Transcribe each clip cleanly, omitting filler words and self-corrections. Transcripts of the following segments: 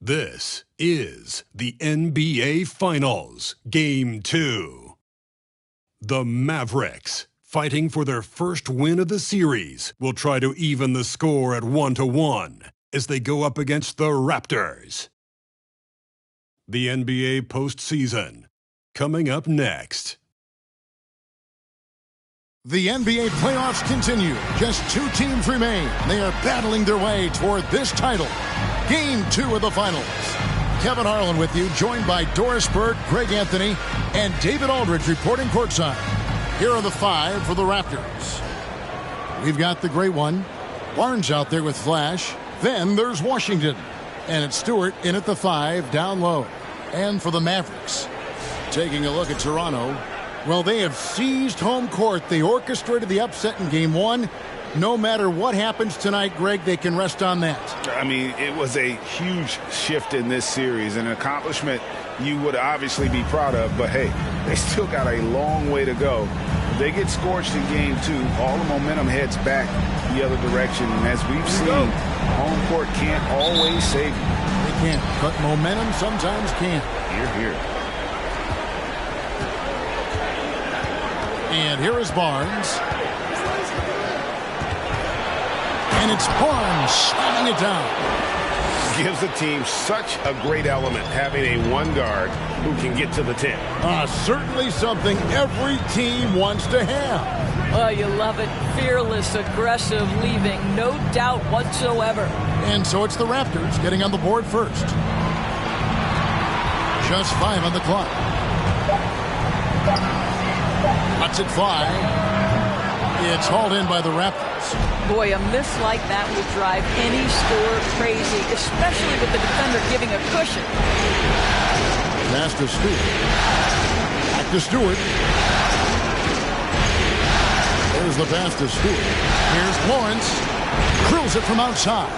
This is the NBA Finals, Game 2. The Mavericks, fighting for their first win of the series, will try to even the score at 1-1 as they go up against the Raptors. The NBA postseason, coming up next. The NBA playoffs continue. Just 2 teams remain. They are battling their way toward this title. Game 2 of the Finals. Kevin Harlan with you, joined by Doris Burke, Greg Anthony, and David Aldridge reporting courtside. Here are the 5 for the Raptors. We've got the great one. Barnes out there with Flash. Then there's Washington. And it's Stewart in at the 5, down low. And for the Mavericks, taking a look at Toronto, well, they have seized home court. They orchestrated the upset in Game 1. No matter what happens tonight, Greg, they can rest on that. I mean, it was a huge shift in this series, an accomplishment you would obviously be proud of, but hey, they still got a long way to go. If they get scorched in Game 2, all the momentum heads back the other direction, and as we've seen, home court can't always save you. They can't, but momentum sometimes can. Here. And here is Barnes. And it's Barnes slamming it down. Gives the team such a great element, having a one guard who can get to the 10. Certainly something every team wants to have. Oh, you love it. Fearless, aggressive, leaving no doubt whatsoever. And so it's the Raptors getting on the board first. Just 5 on the clock. Lets it fly. It's hauled in by the Raptors. Boy, a miss like that would drive any scorer crazy, especially with the defender giving a cushion. Pass to Stewart. Back to Stewart. There's the pass to Stewart. Here's Lawrence. Drills it from outside.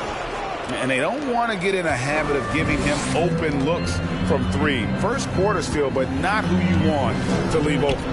And they don't want to get in a habit of giving him open looks from 3. First quarter still, but not who you want to leave open.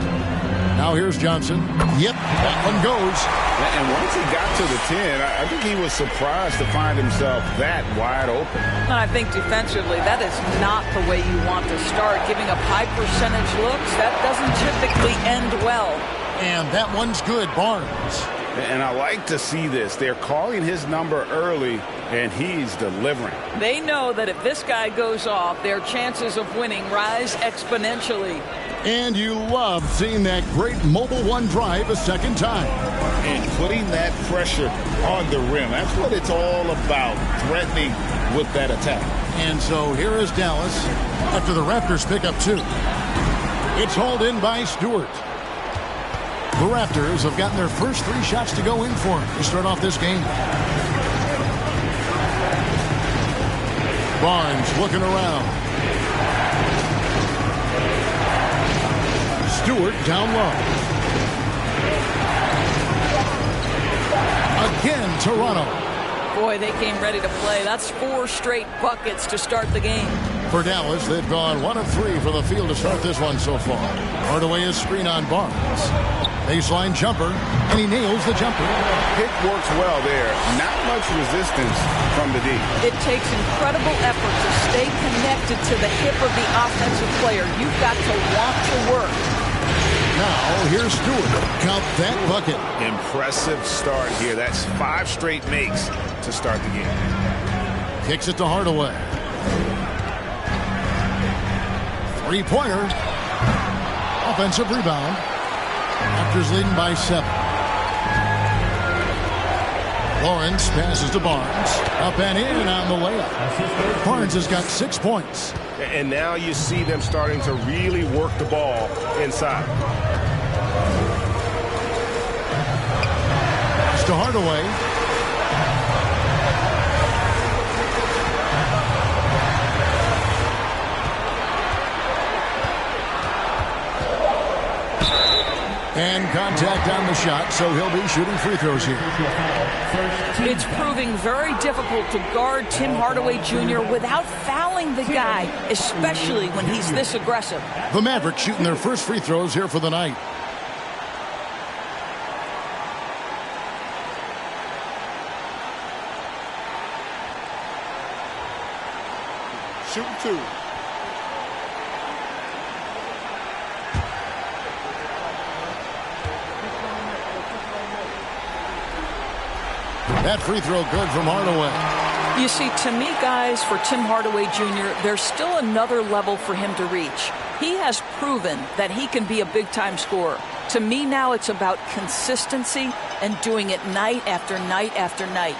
Now here's Johnson. Yep, that one goes. And once he got to the 10, I think he was surprised to find himself that wide open. And I think defensively, that is not the way you want to start. Giving up high percentage looks, that doesn't typically end well. And that one's good, Barnes. And I like to see this. They're calling his number early, and he's delivering. They know that if this guy goes off, their chances of winning rise exponentially. And you love seeing that great mobile one drive a second time. And putting that pressure on the rim. That's what it's all about, threatening with that attack. And so here is Dallas after the Raptors pick up 2. It's hauled in by Stewart. The Raptors have gotten their first 3 shots to go in for him to start off this game. Barnes looking around. Stewart down low. Again, Toronto. Boy, they came ready to play. That's 4 straight buckets to start the game. For Dallas, they've gone 1 of 3 for the field to start this one so far. Hardaway is screen on Barnes. Baseline jumper, and he nails the jumper. Pick works well there. Not much resistance from the D. It takes incredible effort to stay connected to the hip of the offensive player. You've got to want to work. Now, here's Stewart. Count that bucket. Impressive start here. That's 5 straight makes to start the game. Kicks it to Hardaway. 3-pointer. Offensive rebound. Raptors leading by 7. Lawrence passes to Barnes. Up and in on the layup. Barnes has got 6 points. And now you see them starting to really work the ball inside. It's to Hardaway. And contact on the shot, so he'll be shooting free throws here. It's proving very difficult to guard Tim Hardaway Jr. without fouling the guy, especially when he's this aggressive. The Mavericks shooting their first free throws here for the night. shooting 2. That free throw good from Hardaway. You see, to me, guys, for Tim Hardaway Jr., there's still another level for him to reach. He has proven that he can be a big-time scorer. To me now, it's about consistency and doing it night after night after night.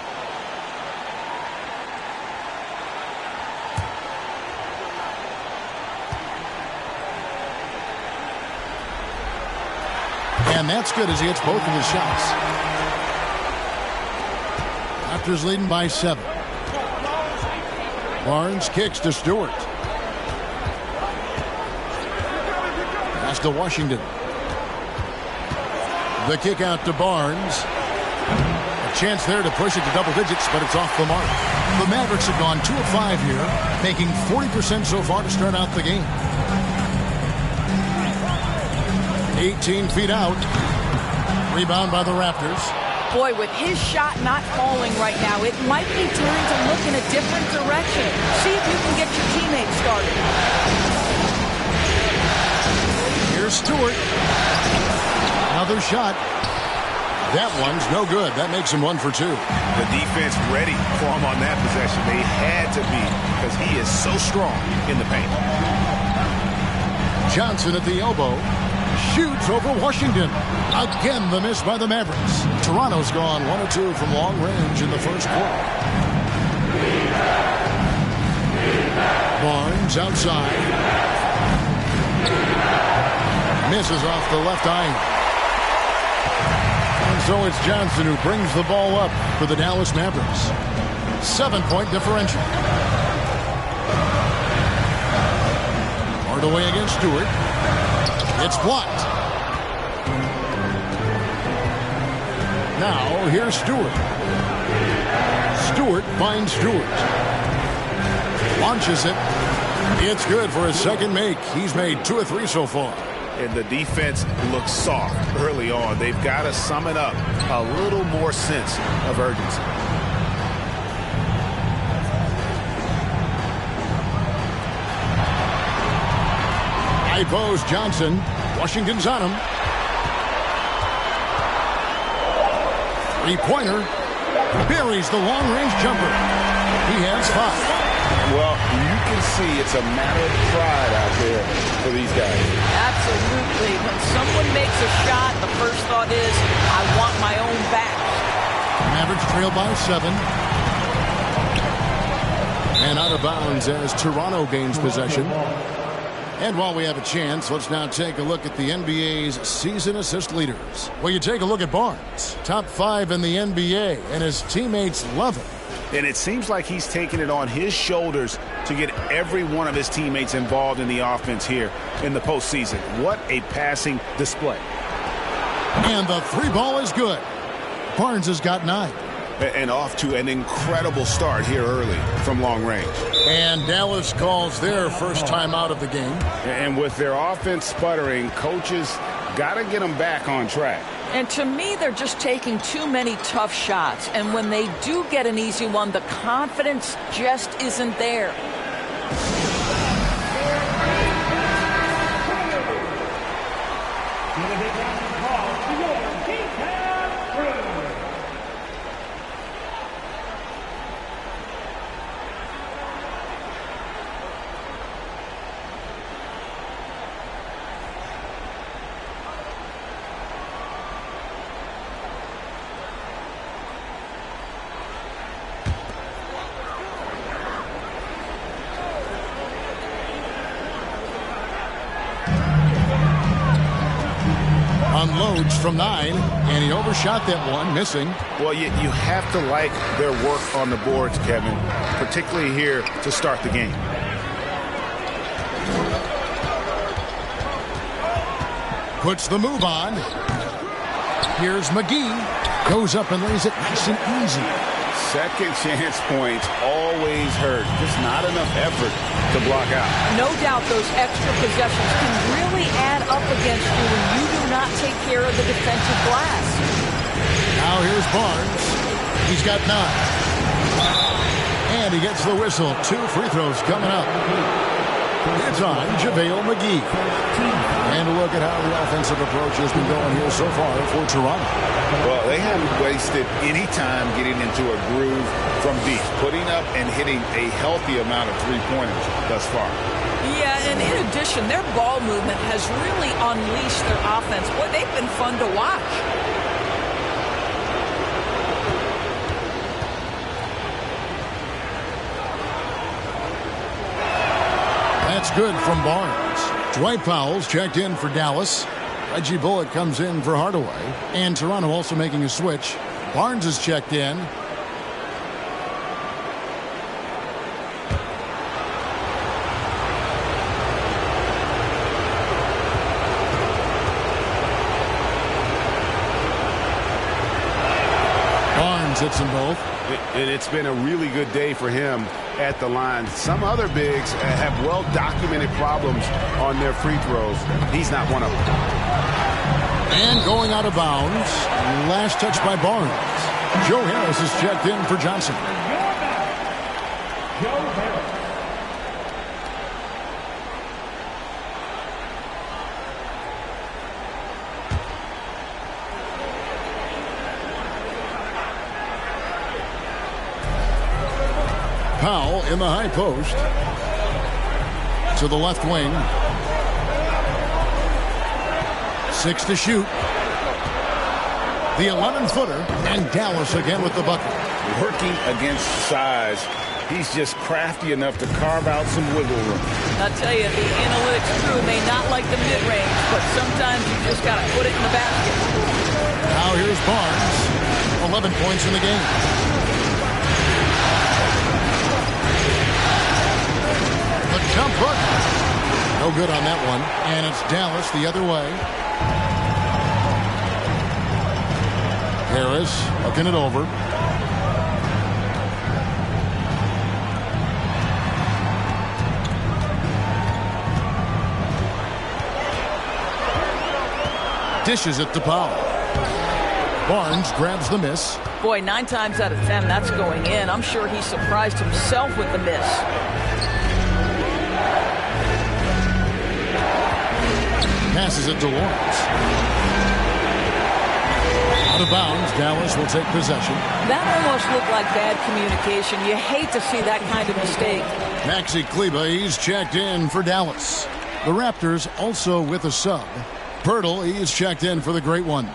And that's good as he hits both of his shots. Raptors leading by 7. Barnes kicks to Stewart. Pass to Washington. The kick out to Barnes. A chance there to push it to double digits, but it's off the mark. The Mavericks have gone 2 of 5 here, making 40% so far to start out the game. 18 feet out. Rebound by the Raptors. Boy, with his shot not falling right now, it might be time to look in a different direction. See if you can get your teammates started. Here's Stewart. Another shot. That one's no good. That makes him 1 for 2. The defense ready for him on that possession. They had to be, because he is so strong in the paint. Johnson at the elbow. Shoots over Washington. Again, the miss by the Mavericks. Toronto's gone 1 of 2 from long range in the first quarter. Barnes outside. Misses off the left iron. And so it's Johnson who brings the ball up for the Dallas Mavericks. 7-point differential. Hardaway against Stewart. It's blocked. Now, here's Stewart. Stewart finds Stewart. Launches it. It's good for his second make. He's made 2 of 3 so far. And the defense looks soft early on. They've got to sum it up. A little more sense of urgency. High post Johnson. Washington's on him. Three-pointer. Buries the long-range jumper. He has 5. Well, you can see it's a matter of pride out there for these guys. Absolutely. When someone makes a shot, the first thought is, I want my own back. Mavericks trail by 7. And out of bounds as Toronto gains possession. And while we have a chance, let's now take a look at the NBA's season assist leaders. Well, you take a look at Barnes, top 5 in the NBA, and his teammates love him. And it seems like he's taking it on his shoulders to get every one of his teammates involved in the offense here in the postseason. What a passing display. And the 3-ball is good. Barnes has got 9. And off to an incredible start here early from long range. And Dallas calls their first time out of the game. And with their offense sputtering, coaches got to get them back on track. And to me, they're just taking too many tough shots. And when they do get an easy one, the confidence just isn't there. Unloads from 9, and he overshot that one, missing. Well, you have to like their work on the boards, Kevin, particularly here to start the game. Puts the move on. Here's McGee. Goes up and lays it nice and easy. Second chance points always hurt. Just not enough effort to block out. No doubt those extra possessions can really add up against you when you do not take care of the defensive glass. Now here's Barnes. He's got 9. And he gets the whistle. 2 free throws coming up. It's on JaVale McGee. And a look at how the offensive approach has been going here so far for Toronto. Well, they haven't wasted any time getting into a groove from deep, putting up and hitting a healthy amount of three-pointers thus far. Yeah, and in addition, their ball movement has really unleashed their offense. Boy, they've been fun to watch. That's good from Barnes. Dwight Powell's checked in for Dallas. Reggie Bullock comes in for Hardaway. And Toronto also making a switch. Barnes is checked in. Barnes hits them both. And it's been a really good day for him at the line. Some other bigs have well-documented problems on their free throws. He's not one of them. And going out of bounds. Last touch by Barnes. Joe Harris is checked in for Johnson. Powell in the high post. To the left wing. 6 to shoot. The 11-footer. And Dallas again with the bucket. Working against size, he's just crafty enough to carve out some wiggle room. I'll tell you, the analytics crew may not like the mid-range, but sometimes you just got to put it in the basket. Now here's Barnes. 11 points in the game. Jump hook. No good on that one. And it's Dallas the other way. Harris hooking it over. Dishes it to Powell. Barnes grabs the miss. Boy, 9 times out of 10, that's going in. I'm sure he surprised himself with the miss. Passes it to Lawrence. Out of bounds. Dallas will take possession. That almost looked like bad communication. You hate to see that kind of mistake. Maxi Kleber, he's checked in for Dallas. The Raptors also with a sub. Pirtle, he's checked in for the Great One.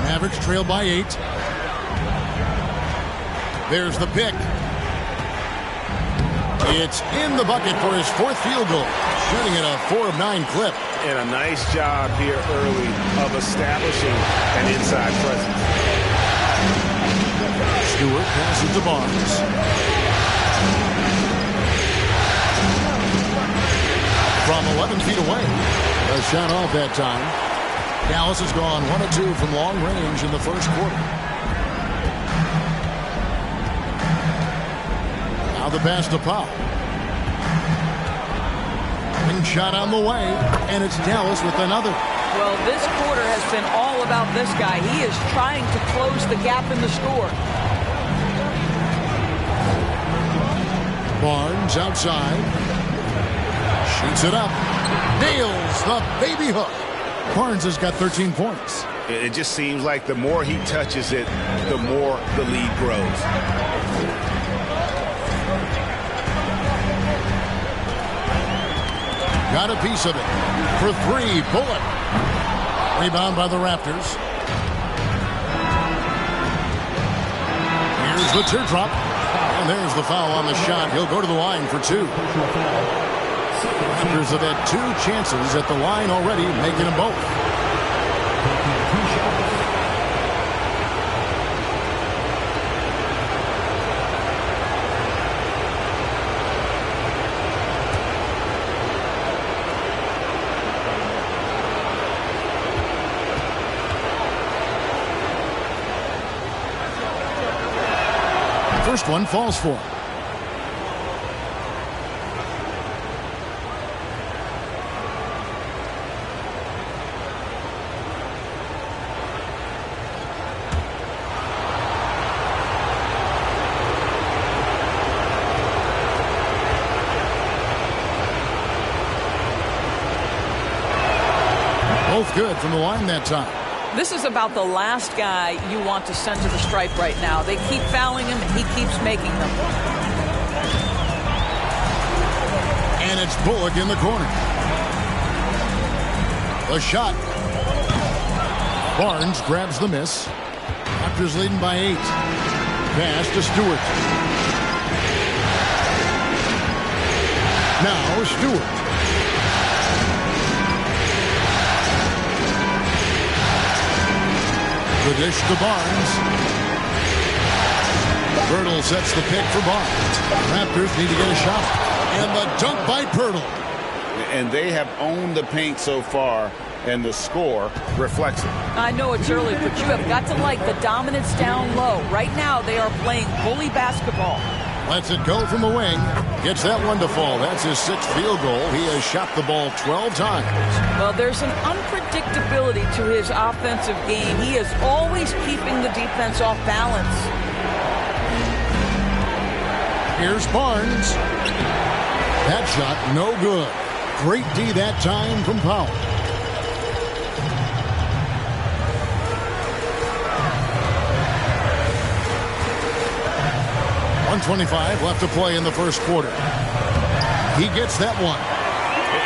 Mavericks trail by 8. There's the pick. It's in the bucket for his 4th field goal. Shooting at a 4 of 9 clip. And a nice job here early of establishing an inside presence. Stewart passes to Barnes. From 11 feet away. A shot off that time. Dallas has gone 1 of 2 from long range in the first quarter. Now the pass to Powell. And shot on the way. And it's Dallas with another. Well, this quarter has been all about this guy. He is trying to close the gap in the score. Barnes outside. Shoots it up. Nails the baby hook. Barnes has got 13 points. It just seems like the more he touches it, the more the lead grows. Got a piece of it. For 3, Bullock. Rebound by the Raptors. Here's the teardrop. And there's the foul on the shot. He'll go to the line for 2. Raptors have had 2 chances at the line already, making them both. First one falls for him. good from the line that time. This is about the last guy you want to send to the stripe right now. They keep fouling him, and he keeps making them. And it's Bullock in the corner. The shot. Barnes grabs the miss. Raptors leading by 8. Pass to Stewart. Now Stewart. The dish to Barnes. Pirtle sets the pick for Barnes. Raptors need to get a shot. And the dunk by Pirtle. And they have owned the paint so far, and the score reflects it. I know it's early, but you have got to like the dominance down low. Right now, they are playing bully basketball. Lets it go from the wing. Gets that one to fall. That's his 6th field goal. He has shot the ball 12 times. Well, there's an unpredictability to his offensive game. He is always keeping the defense off balance. Here's Barnes. That shot, no good. Great D that time from Powell. .125 left to play in the first quarter. He gets that one.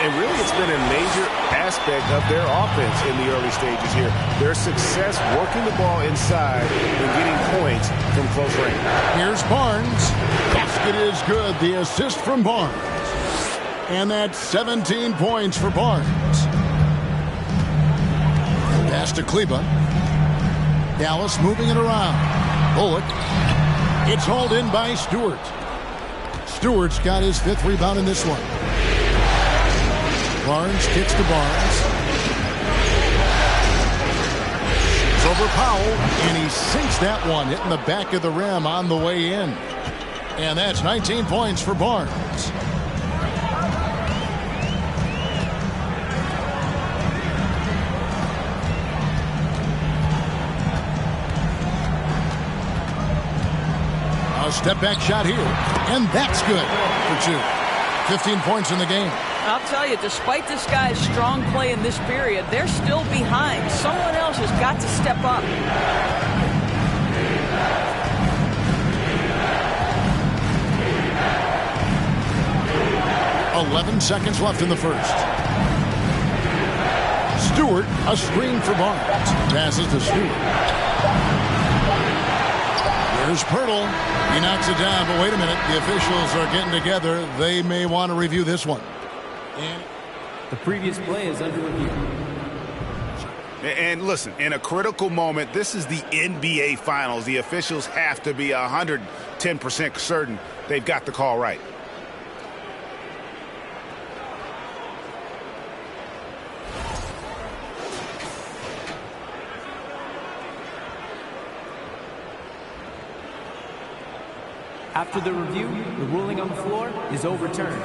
And really, it's been a major aspect of their offense in the early stages here. Their success working the ball inside and getting points from close range. Here's Barnes. Basket is good. The assist from Barnes. And that's 17 points for Barnes. Pass to Kleba. Dallas moving it around. Bullock. It's hauled in by Stewart. Stewart's got his 5th rebound in this one. Barnes kicks to Barnes. It's over Powell, and he sinks that one, hitting the back of the rim on the way in. And that's 19 points for Barnes. A step-back shot here, and that's good for 2. 15 points in the game. I'll tell you, despite this guy's strong play in this period, they're still behind. Someone else has got to step up. .11 seconds left in the first. Stewart, a screen for Barnes. Passes to Stewart. Here's Pirtle. He knocks it down, but wait a minute. The officials are getting together. They may want to review this one. And the previous play is under review. And listen, in a critical moment, this is the NBA Finals. The officials have to be 110% certain they've got the call right. After the review, the ruling on the floor is overturned.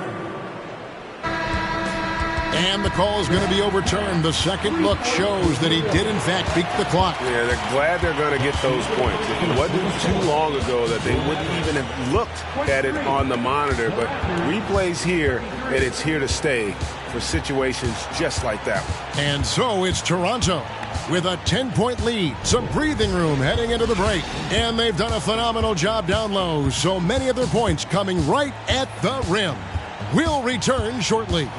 And the call is going to be overturned. The second look shows that he did, in fact, beat the clock. Yeah, they're glad they're going to get those points. It wasn't too long ago that they wouldn't even have looked at it on the monitor. But replays here, and it's here to stay for situations just like that one. And so it's Toronto with a 10-point lead. Some breathing room heading into the break. And they've done a phenomenal job down low. So many of their points coming right at the rim. We'll return shortly.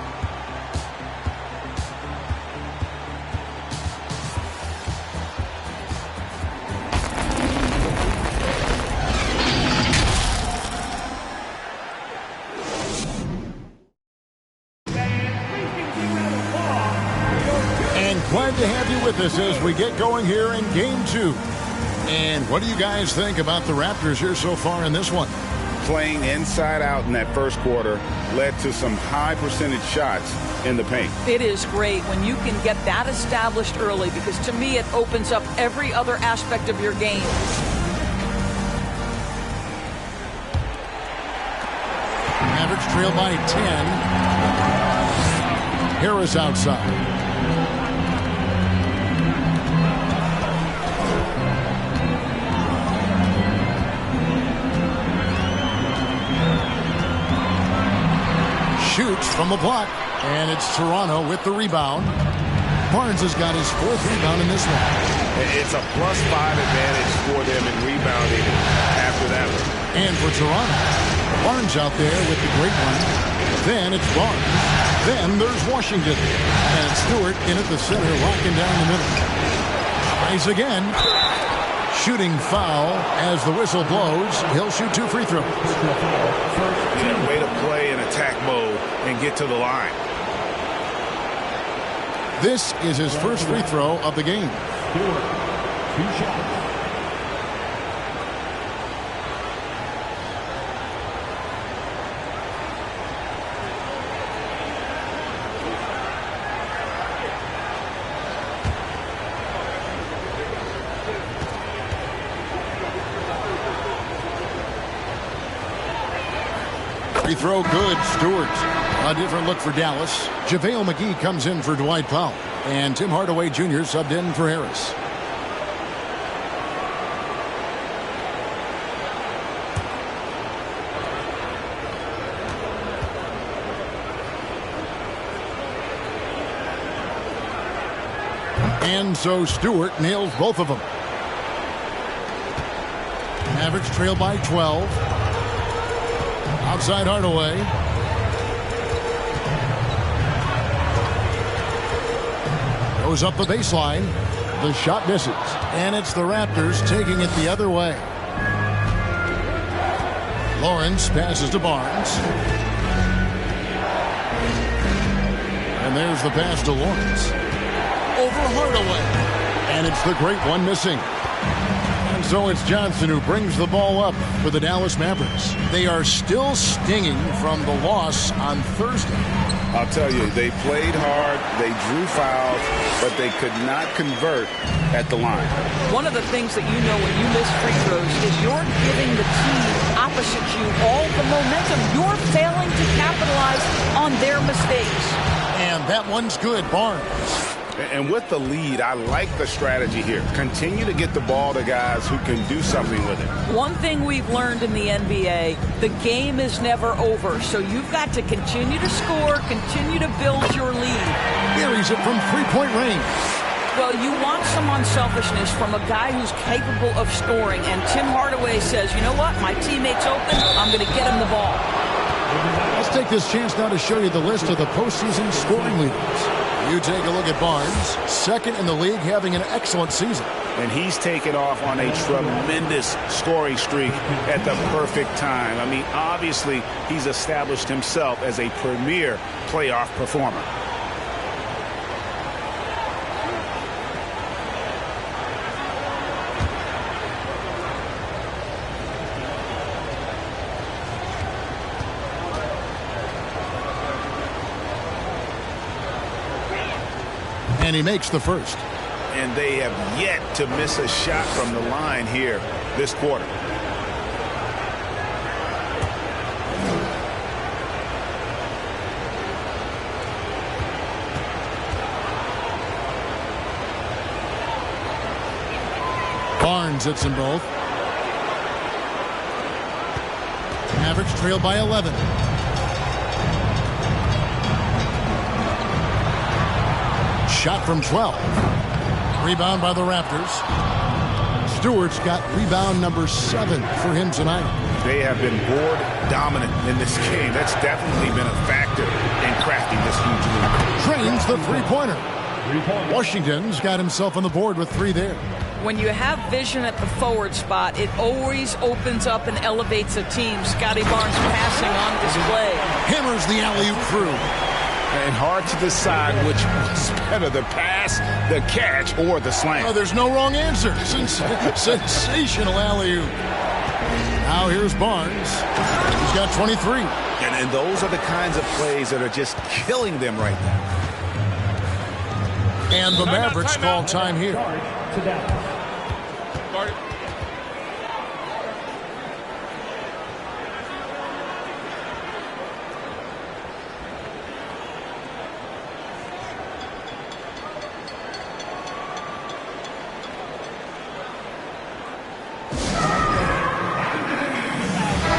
Glad to have you with us as we get going here in Game 2. And what do you guys think about the Raptors here so far in this one? Playing inside out in that first quarter led to some high percentage shots in the paint. It is great when you can get that established early, because to me it opens up every other aspect of your game. Mavericks trail by 10. Harris outside. Shoots from the block, and it's Toronto with the rebound. Barnes has got his 4th rebound in this one. It's a +5 advantage for them in rebounding after that one. And for Toronto, Barnes out there with the great one. Then it's Barnes. Then there's Washington. And Stewart in at the center, locking down the middle. Tries again. Shooting foul as the whistle blows. He'll shoot 2 free throws. Yeah, way to play in attack mode and get to the line. This is his first free throw of the game. 2 shots. Free throw good, Stewart. A different look for Dallas. JaVale McGee comes in for Dwight Powell. And Tim Hardaway Jr. subbed in for Harris. And so Stewart nails both of them. Mavericks trail by 12. Outside Hardaway. Goes up the baseline. The shot misses. And it's the Raptors taking it the other way. Lawrence passes to Barnes. And there's the pass to Lawrence. Over Hardaway. And it's the great one missing. And so it's Johnson who brings the ball up for the Dallas Mavericks. They are still stinging from the loss on Thursday. I'll tell you, they played hard, they drew fouls, but they could not convert at the line. One of the things that you know when you miss free throws is you're giving the team opposite you all the momentum. You're failing to capitalize on their mistakes. And that one's good, Barnes. And with the lead, I like the strategy here. Continue to get the ball to guys who can do something with it. One thing we've learned in the NBA, the game is never over. So you've got to continue to score, continue to build your lead. Buries it from three-point range. Well, you want some unselfishness from a guy who's capable of scoring. And Tim Hardaway says, you know what? My teammate's open. I'm going to get him the ball. Let's take this chance now to show you the list of the postseason scoring leaders. You take a look at Barnes, second in the league, having an excellent season. And he's taken off on a tremendous scoring streak at the perfect time. I mean, obviously, he's established himself as a premier playoff performer. And he makes the first. And they have yet to miss a shot from the line here this quarter. Barnes hits them both. Mavericks trail by 11. Shot from 12. Rebound by the Raptors. Stewart's got rebound number 7 for him tonight. They have been board dominant in this game. That's definitely been a factor in crafting this huge lead. Trains the three-pointer. Washington's got himself on the board with 3 there. When you have vision at the forward spot, it always opens up and elevates a team. Scotty Barnes passing on display. Hammers the alley-oop through. And hard to decide which was better, the pass, the catch, or the slam. Oh, there's no wrong answer. Sensational alley-oop. Now here's Barnes. He's got 23. And those are the kinds of plays that are just killing them right now. And the Mavericks call time here.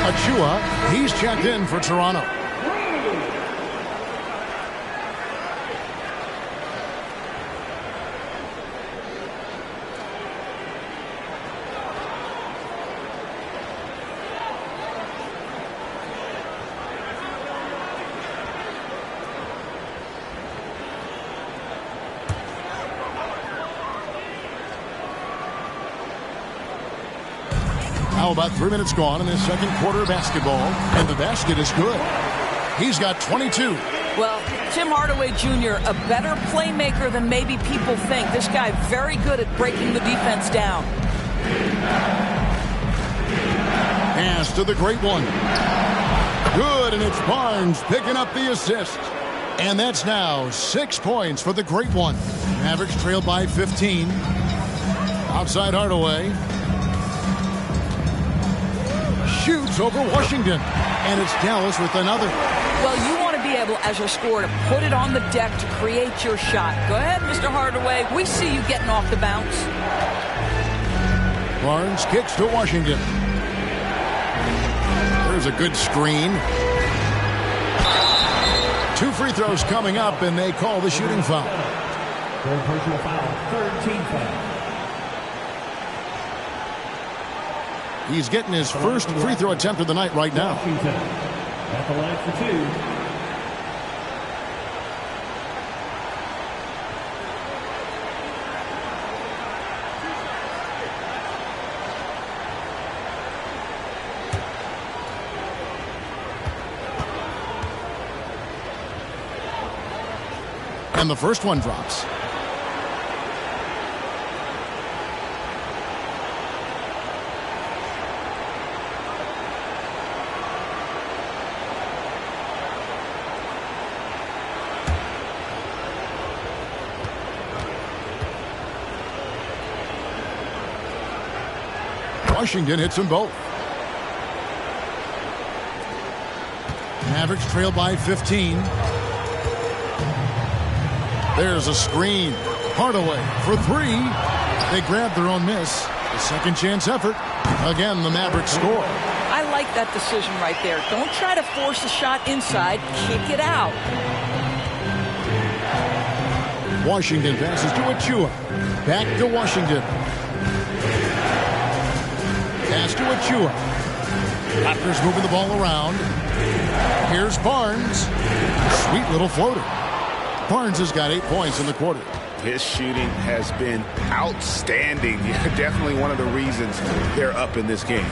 Achua, he's checked in for Toronto. How about 3 minutes gone in this second quarter of basketball? And the basket is good. He's got 22. Well, Tim Hardaway Jr., a better playmaker than maybe people think. This guy very good at breaking the defense down. Pass to the great one. Good, and it's Barnes picking up the assist. And that's now 6 points for the great one. Mavericks trail by 15. Outside Hardaway. Shoots over Washington. And it's Dallas with another. Well, you want to be able, as a scorer, to put it on the deck to create your shot. Go ahead, Mr. Hardaway. We see you getting off the bounce. Barnes kicks to Washington. There's a good screen. 2 free throws coming up, and they call the shooting foul. Third personal foul. Third team foul. He's getting his first free throw attempt of the night right now. Washington at the line for 2. And the first one drops. Washington hits them both. Mavericks trail by 15. There's a screen. Hardaway for 3. They grab their own miss. A second chance effort. Again, the Mavericks score. I like that decision right there. Don't try to force a shot inside. Kick it out. Washington passes to Achua. Back to Washington. Pass to Achua. Raptors moving the ball around. Here's Barnes. Sweet little floater. Barnes has got 8 points in the quarter. His shooting has been outstanding. Definitely one of the reasons they're up in this game.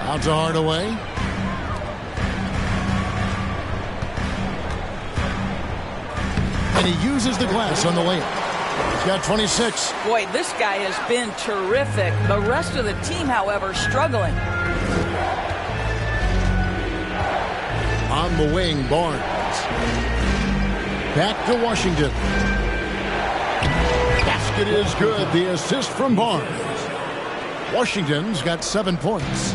Out to Hardaway. And he uses the glass on the layup. He's got 26. Boy, this guy has been terrific. The rest of the team, however, struggling. On the wing, Barnes. Back to Washington. Basket is good. The assist from Barnes. Washington's got 7 points.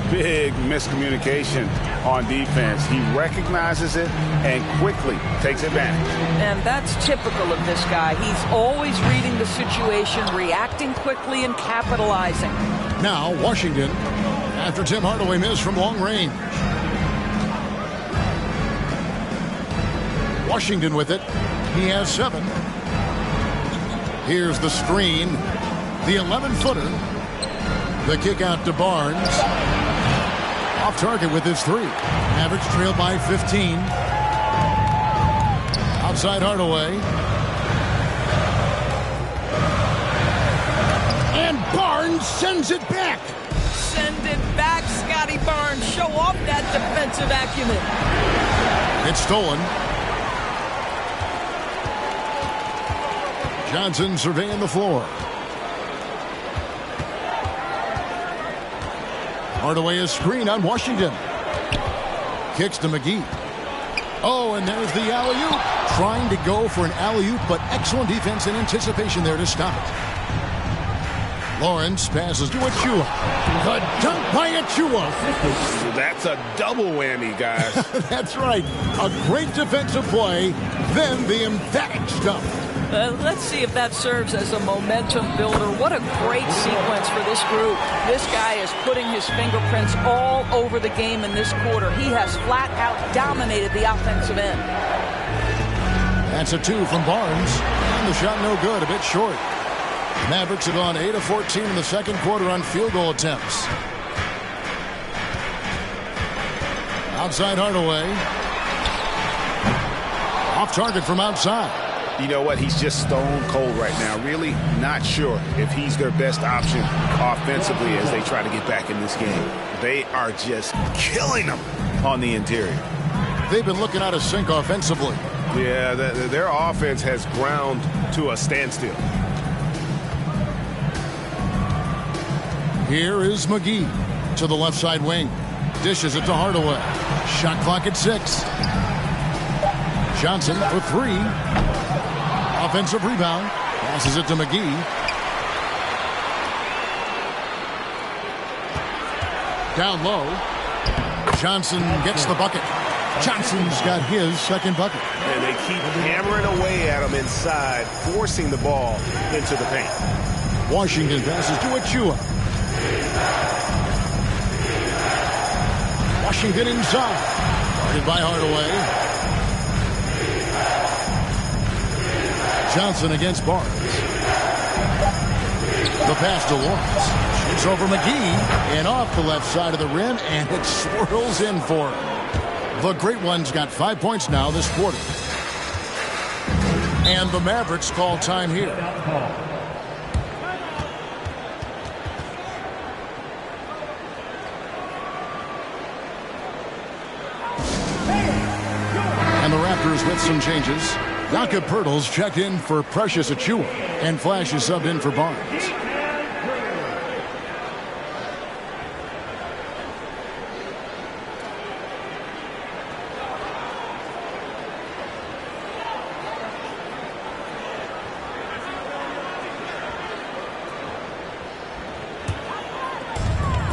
Big miscommunication on defense. He recognizes it and quickly takes advantage. And that's typical of this guy. He's always reading the situation, reacting quickly, and capitalizing. Now, Washington, after Tim Hardaway missed from long range. Washington with it. He has 7. Here's the screen. The 11-footer. The kick out to Barnes. Off target with his 3. Mavericks trail by 15. Outside Hardaway. And Barnes sends it back. Send it back, Scotty Barnes. Show off that defensive acumen. It's stolen. Johnson surveying the floor. Hardaway is screen on Washington. Kicks to McGee. Oh, and there's the alley-oop. Trying to go for an alley-oop, but excellent defense and anticipation there to stop it. Lawrence passes to Achua. The dunk by Achua. That's a double whammy, guys. That's right. A great defensive play, then the emphatic stuff. Let's see if that serves as a momentum builder. What a great sequence for this group. This guy is putting his fingerprints all over the game in this quarter. He has flat out dominated the offensive end. That's a 2 from Barnes. And the shot no good, a bit short. Mavericks have gone 8 of 14 in the second quarter on field goal attempts. Outside Hardaway. Off target from outside. you know what? He's just stone cold right now. Really not sure if he's their best option offensively as they try to get back in this game. They are just killing them on the interior. They've been looking out of sync offensively. Yeah, their offense has ground to a standstill. Here is McGee to the left side wing. Dishes it to Hardaway. Shot clock at 6. Johnson for 3. Offensive rebound. Passes it to McGee. Down low. Johnson gets the bucket. Johnson's got his second bucket. And they keep hammering away at him inside, forcing the ball into the paint. Washington passes to Achua. Washington inside. Guarded by Hardaway. Johnson against Barnes. The pass to Lawrence. Shoots over McGee and off the left side of the rim, and it swirls in for him. The Great Ones got 5 points now this quarter. And the Mavericks call time here. And the Raptors with some changes. Jakob Poeltl's checked in for Precious Achiuwa, and Flash is subbed in for Barnes.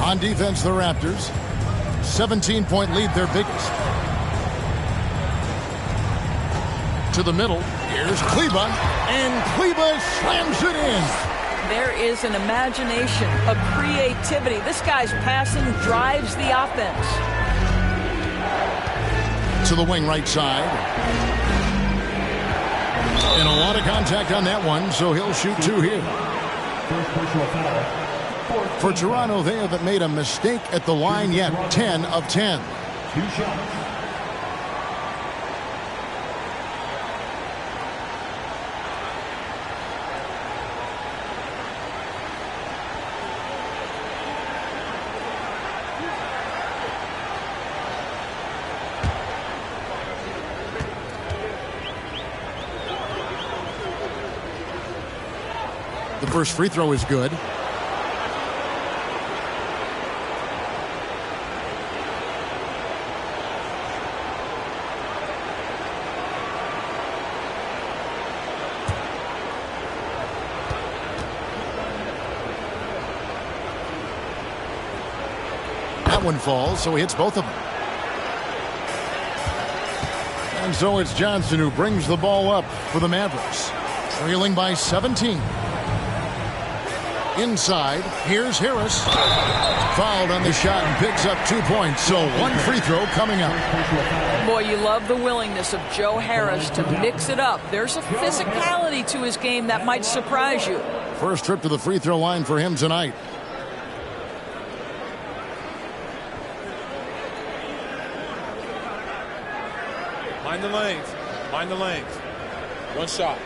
On defense, the Raptors. 17-point lead, their biggest. To the middle. Here's Kleba. And Kleba slams it in. There is an imagination, a creativity. This guy's passing drives the offense. To the wing right side. And a lot of contact on that one, so he'll shoot 2 here. First personal foul. For Toronto, they haven't made a mistake at the line yet. 10 of 10. 2 shots. The first free throw is good. That one falls, so he hits both of them. And so it's Johnson who brings the ball up for the Mavericks. Trailing by 17. Inside, here's Harris. Fouled on the shot and picks up 2 points. So 1 free throw coming up. Boy, you love the willingness of Joe Harris to mix it up. There's a physicality to his game that might surprise you. First trip to the free throw line for him tonight. Mind the lanes. Mind the lanes. 1 shot.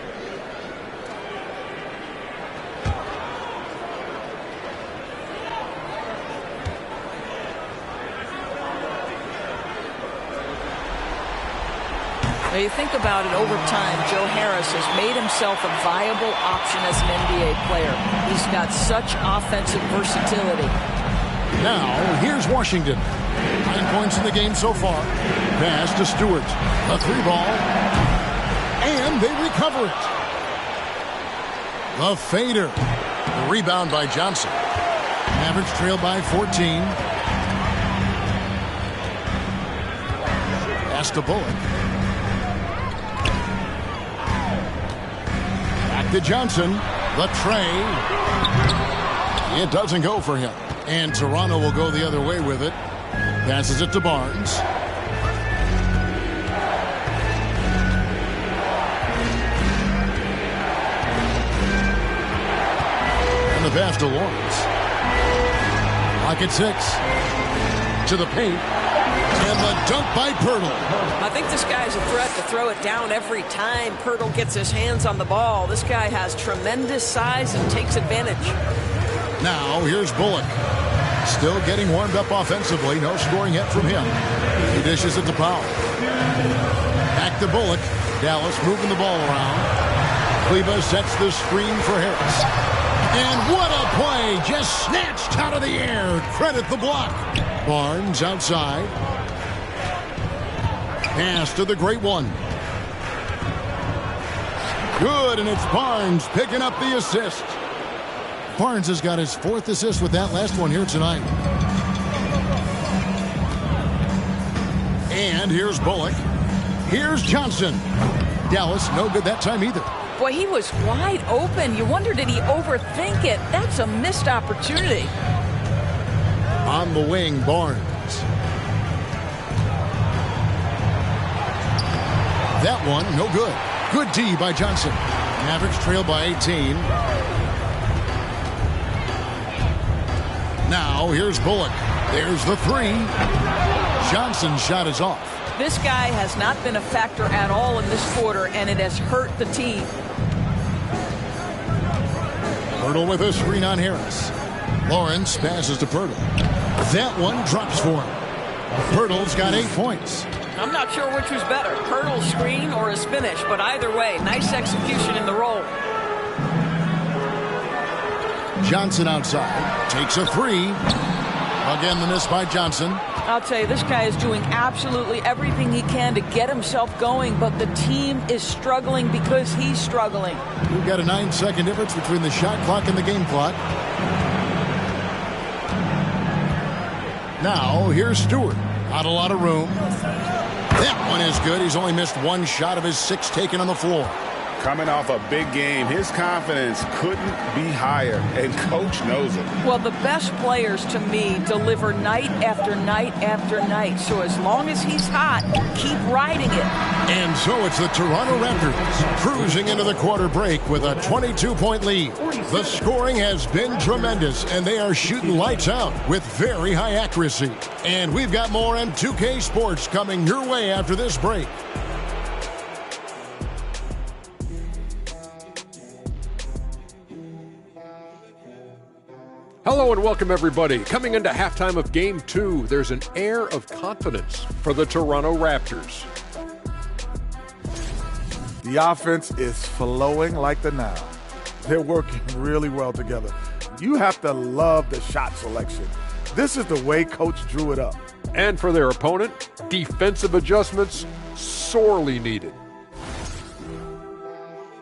Now you think about it, over time, Joe Harris has made himself a viable option as an NBA player. He's got such offensive versatility. Now, here's Washington. 9 points in the game so far. Pass to Stewart. A 3-ball. And they recover it. The fader. The rebound by Johnson. Mavericks trail by 14. Pass to Bullock. To Johnson, the tray. It doesn't go for him. And Toronto will go the other way with it. Passes it to Barnes. And the pass to Lawrence. Pocket 6. To the paint. And the dunk by Pirtle. I think this guy's a threat to throw it down every time Pirtle gets his hands on the ball. This guy has tremendous size and takes advantage. Now here's Bullock. Still getting warmed up offensively. No scoring yet from him. He dishes it to Powell. Back to Bullock. Dallas moving the ball around. Kleba sets the screen for Harris. And what a play! Just snatched out of the air. Credit the block. Barnes outside. Pass to the great one. Good, and it's Barnes picking up the assist. Barnes has got his 4th assist with that last one here tonight. And here's Bullock. Here's Johnson. Dallas, no good that time either. Boy, he was wide open. You wonder, did he overthink it? That's a missed opportunity. On the wing, Barnes. That one, no good. Good D by Johnson. Mavericks trail by 18. Now, here's Bullock. There's the 3. Johnson's shot is off. This guy has not been a factor at all in this quarter, and it has hurt the team. Pirtle with a screen on Harris. Lawrence passes to Pirtle. That one drops for him. Pirtle's got 8 points. I'm not sure which was better, Pirtle's screen or his finish, but either way, nice execution in the roll. Johnson outside. Takes a 3. Again, the miss by Johnson. I'll tell you, this guy is doing absolutely everything he can to get himself going, but the team is struggling because he's struggling. We've got a 9-second difference between the shot clock and the game clock. Now, here's Stewart. Not a lot of room. That one is good. He's only missed 1 shot of his 6 taken on the floor. Coming off a big game, his confidence couldn't be higher, and coach knows it. Well, the best players, to me, deliver night after night after night. So as long as he's hot, keep riding it. And so it's the Toronto Raptors cruising into the quarter break with a 22-point lead. The scoring has been tremendous, and they are shooting lights out with very high accuracy. And we've got more M2K Sports coming your way after this break. Hello and welcome, everybody. Coming into halftime of Game 2, there's an air of confidence for the Toronto Raptors. The offense is flowing like the Nile. They're working really well together. You have to love the shot selection. This is the way Coach drew it up. And for their opponent, defensive adjustments sorely needed.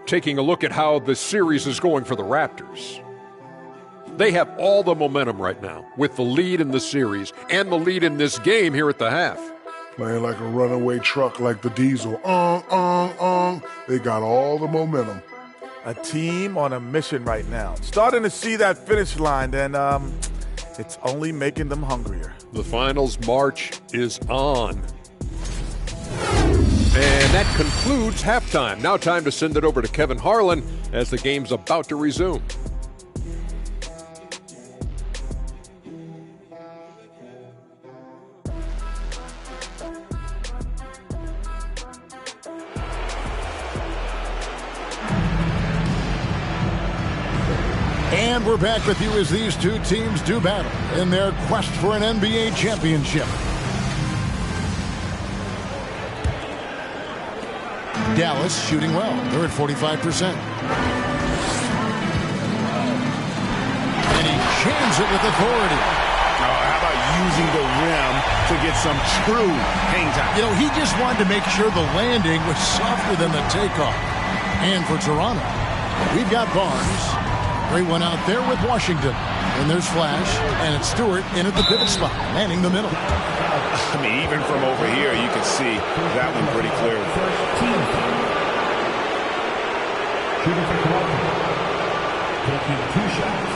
Taking a look at how the series is going for the Raptors. They have all the momentum right now with the lead in the series and the lead in this game here at the half. Playing like a runaway truck like the Diesel. They got all the momentum. A team on a mission right now. Starting to see that finish line, and it's only making them hungrier. The finals march is on. And that concludes halftime. Now time to send it over to Kevin Harlan as the game's about to resume. And we're back with you as these two teams do battle in their quest for an NBA championship. Dallas shooting well. They're at 45%. And he jams it with authority. How about using the rim to get some true hang time? You know, he just wanted to make sure the landing was softer than the takeoff. And for Toronto, we've got Barnes. Great one out there with Washington. And there's Flash, and it's Stewart in at the pivot spot, manning the middle. I mean, even from over here, you can see that one pretty clearly. Shooting for Toronto. Taking 2 shots.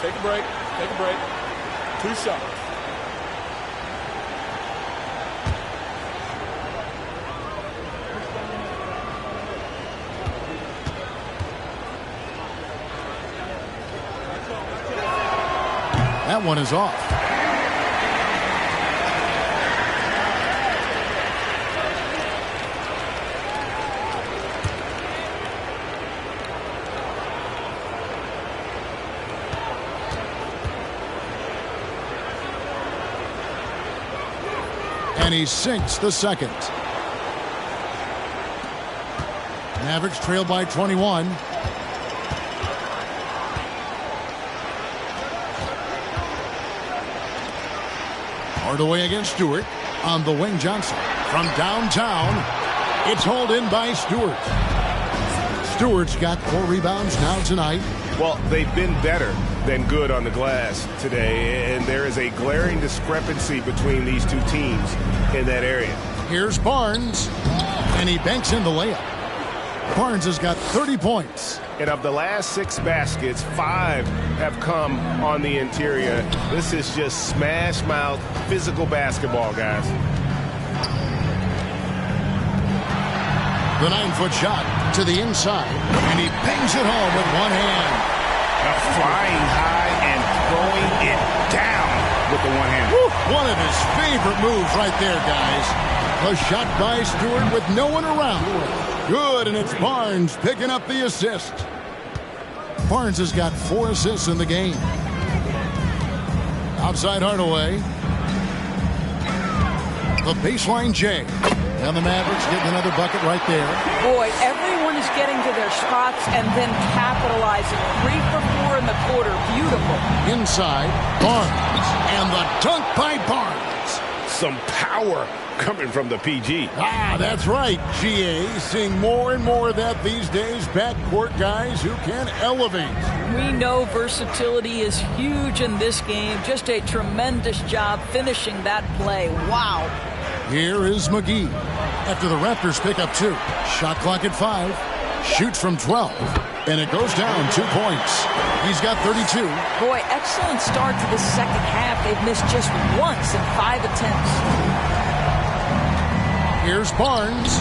Take a break. Take a break. 2 shots. That one is off. And he sinks the second. Mavericks trail by 21. Hardaway against Stewart. On the wing, Johnson. From downtown, it's hauled in by Stewart. Stewart's got 4 rebounds now tonight. Well, they've been better than good on the glass today, and there is a glaring discrepancy between these two teams in that area. Here's Barnes, and he banks in the layup. Barnes has got 30 points. And of the last 6 baskets, 5 have come on the interior. This is just smash-mouth physical basketball, guys. The 9-foot shot to the inside, and he bangs it home with one hand. Now flying high and throwing it down with the one hand. One of his favorite moves right there, guys. A shot by Stewart with no one around. Good, and it's Barnes picking up the assist. Barnes has got 4 assists in the game. Outside Hardaway. The baseline J. And the Mavericks getting another bucket right there. Boy, everyone is getting to their spots and then capitalizing. 3 for 4 in the quarter. Beautiful. Inside, Barnes. And the dunk by Barnes. Some power coming from the PG. That's right, GA. Seeing more and more of that these days. Backcourt guys who can elevate. We know versatility is huge in this game. Just a tremendous job finishing that play. Wow. Here is McGee. After the Raptors pick up 2. Shot clock at 5. Shoots from 12. And it goes down 2 points. He's got 32. Boy, excellent start to the second half. They've missed just once in 5 attempts. Here's Barnes.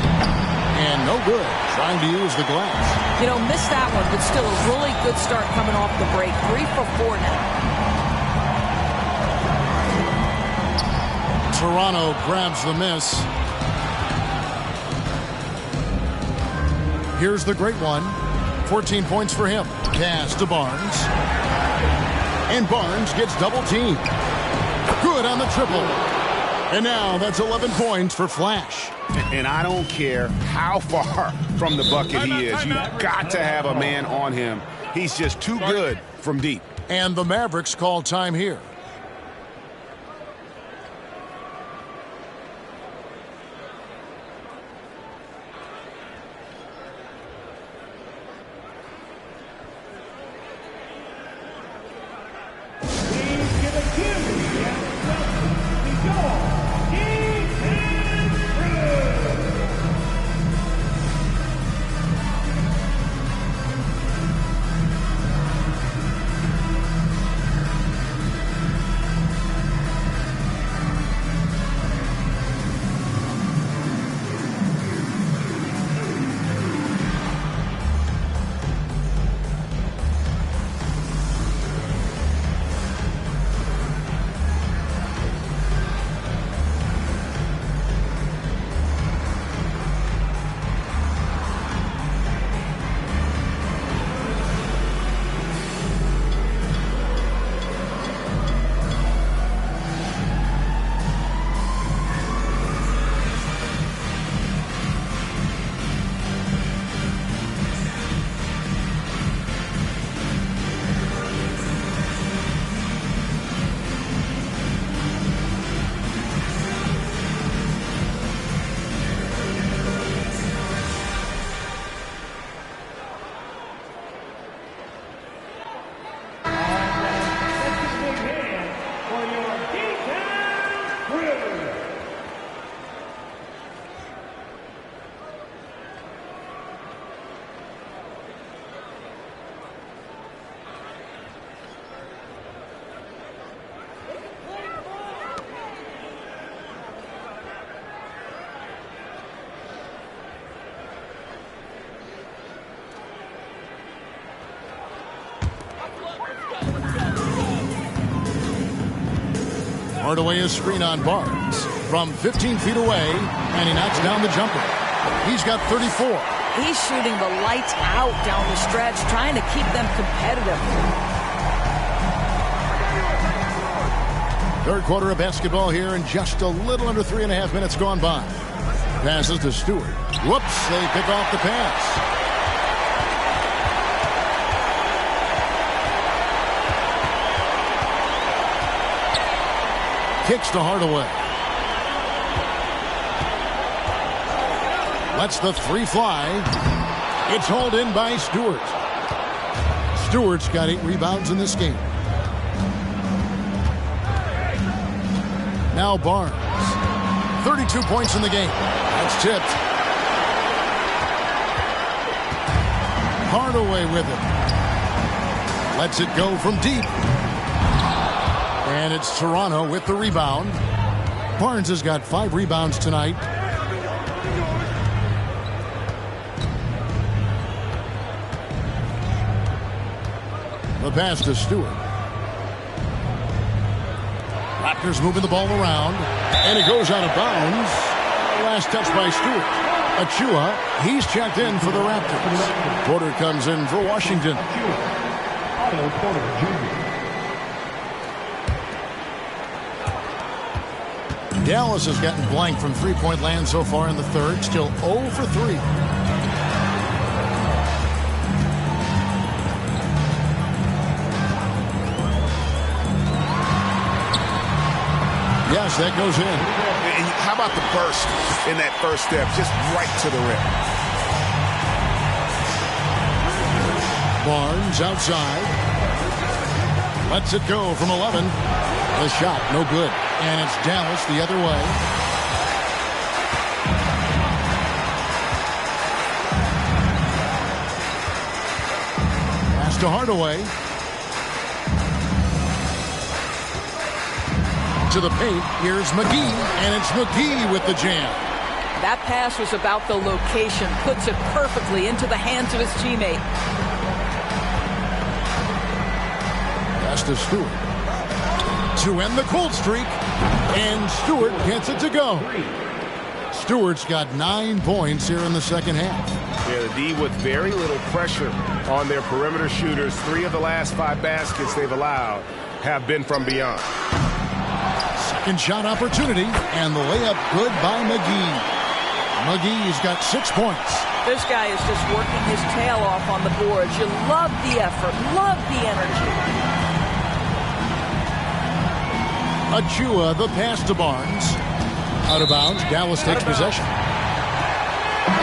And no good. Trying to use the glass. You know, missed that one, but still a really good start coming off the break. 3 for 4 now. Toronto grabs the miss. Here's the great one. 14 points for him. Pass to Barnes. And Barnes gets double teamed. Good on the triple. And now that's 11 points for Flash. And I don't care how far from the bucket he is. You've got to have a man on him. He's just too good from deep. And the Mavericks call time here. Hardaway is screen on Barnes from 15 feet away, and he knocks down the jumper. He's got 34. He's shooting the lights out down the stretch, trying to keep them competitive. Third quarter of basketball here, and just a little under 3.5 minutes gone by. Passes to Stewart. Whoops, they pick off the pass. Kicks to Hardaway. Lets the three fly. It's hauled in by Stewart. Stewart's got 8 rebounds in this game. Now Barnes. 32 points in the game. That's tipped. Hardaway with it. Lets it go from deep. And it's Toronto with the rebound. Barnes has got 5 rebounds tonight. The pass to Stewart. Raptors moving the ball around. And it goes out of bounds. Last touch by Stewart. Achua, he's checked in for the Raptors. Porter comes in for Washington. Dallas has gotten blank from three-point land so far in the third. Still 0 for 3. Yes, that goes in. And how about the burst in that first step? Just right to the rim. Barnes outside. Lets it go from 11. The shot, no good. And it's Dallas the other way. Pass to Hardaway. To the paint, here's McGee, and it's McGee with the jam. That pass was about the location, puts it perfectly into the hands of his teammate. Pass to Stewart. To end the cold streak, and Stewart gets it to go. Stewart's got 9 points here in the second half. Yeah, the D with very little pressure on their perimeter shooters. 3 of the last 5 baskets they've allowed have been from beyond. Second shot opportunity, and the layup good by McGee. McGee's got 6 points. This guy is just working his tail off on the boards. You love the effort, love the energy. Achua, the pass to Barnes. Out of bounds, Dallas takes possession.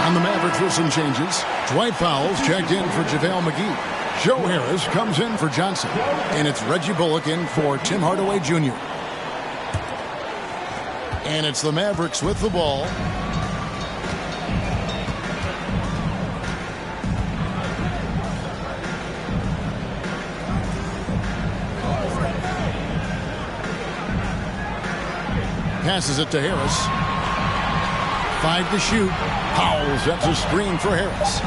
On the Mavericks with some changes. Dwight Powell's checked in for JaVale McGee. Joe Harris comes in for Johnson. And it's Reggie Bullock in for Tim Hardaway Jr. And it's the Mavericks with the ball. Passes it to Harris. 5 to shoot. Powell sets a screen for Harris.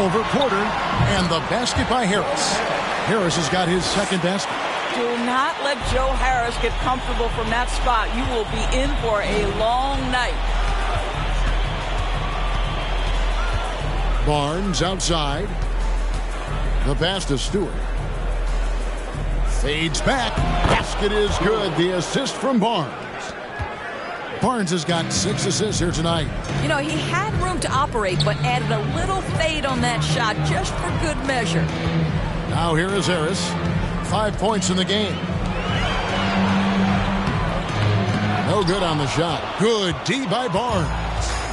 Over Porter, and the basket by Harris. Harris has got his second basket. Do not let Joe Harris get comfortable from that spot. You will be in for a long night. Barnes outside. The pass to Stewart. Fades back. Basket is good. The assist from Barnes. Barnes has got 6 assists here tonight. You know, he had room to operate, but added a little fade on that shot just for good measure. Now here is Harris. 5 points in the game. No good on the shot. Good D by Barnes.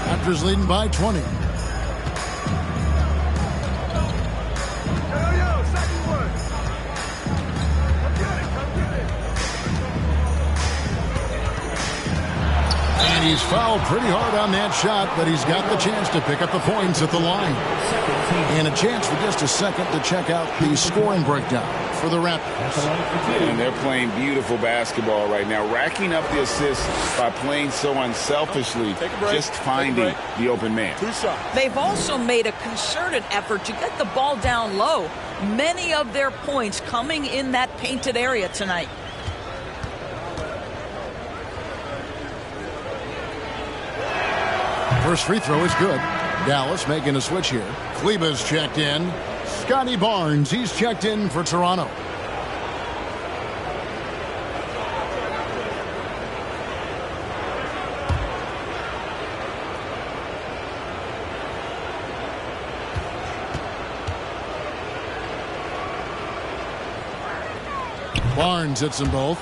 Raptors leading by 20. And he's fouled pretty hard on that shot, but he's got the chance to pick up the points at the line. And a chance for just a second to check out the scoring breakdown for the Raptors. And they're playing beautiful basketball right now, racking up the assists by playing so unselfishly, just finding the open man. They've also made a concerted effort to get the ball down low. Many of their points coming in that painted area tonight. First free throw is good. Dallas making a switch here. Kleba's checked in. Scotty Barnes, he's checked in for Toronto. Barnes hits them both.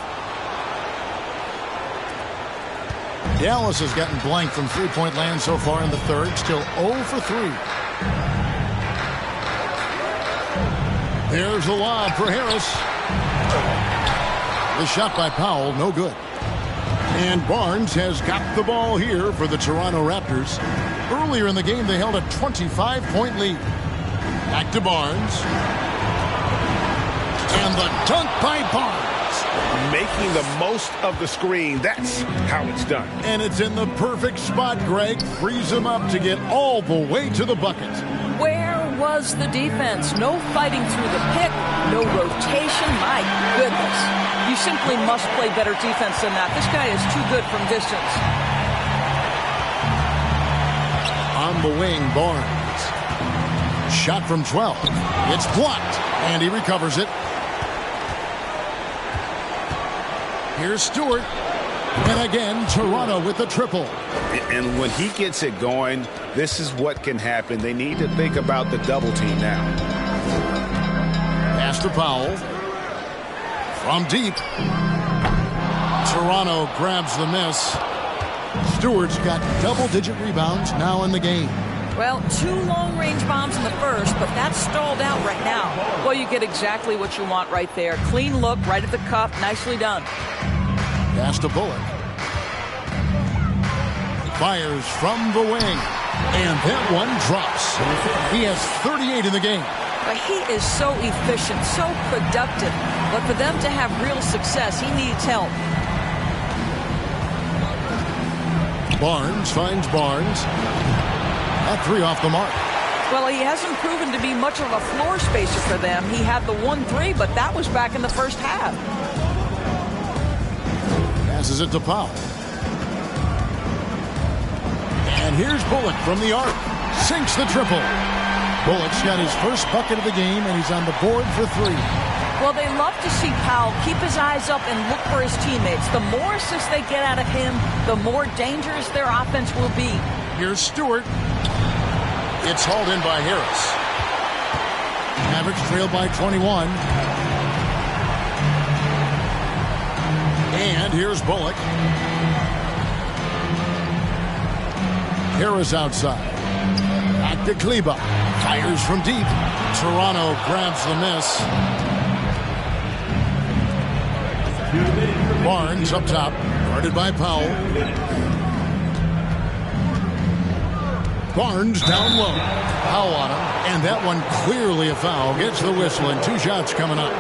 Dallas has gotten blank from three-point land so far in the third. Still 0 for 3. There's a lob for Harris. The shot by Powell, no good. And Barnes has got the ball here for the Toronto Raptors. Earlier in the game, they held a 25-point lead. Back to Barnes. And the dunk by Barnes. Making the most of the screen. That's how it's done. And it's in the perfect spot, Greg. Frees him up to get all the way to the bucket. Where was the defense? No fighting through the pick, no rotation. My goodness. You simply must play better defense than that. This guy is too good from distance. On the wing, Barnes. Shot from 12. It's blocked, and he recovers it. Here's Stewart. And again, Toronto with the triple. And when he gets it going, this is what can happen. They need to think about the double team now. Pass to Powell. From deep. Toronto grabs the miss. Stewart's got double-digit rebounds now in the game. Well, 2 long-range bombs in the first, but that's stalled out right now. Well, you get exactly what you want right there. Clean look, right at the cup. Nicely done. Pass to Bullock. Fires from the wing. And that one drops. He has 38 in the game. But he is so efficient, so productive. But for them to have real success, he needs help. Barnes finds Barnes. That 3 off the mark. Well, he hasn't proven to be much of a floor spacer for them. He had the 1-3, but that was back in the first half. Passes it to Powell. And here's Bullock from the arc. Sinks the triple. Bullock's got his first bucket of the game, and he's on the board for 3. Well, they love to see Powell keep his eyes up and look for his teammates. The more assists they get out of him, the more dangerous their offense will be. Here's Stewart. It's hauled in by Harris. Mavericks trail by 21. And here's Bullock. Harris outside. Back to Kleba. Fires from deep. Toronto grabs the miss. Barnes up top. Guarded by Powell. Barnes down low. Powell on him. And that one clearly a foul. Gets the whistle and 2 shots coming up.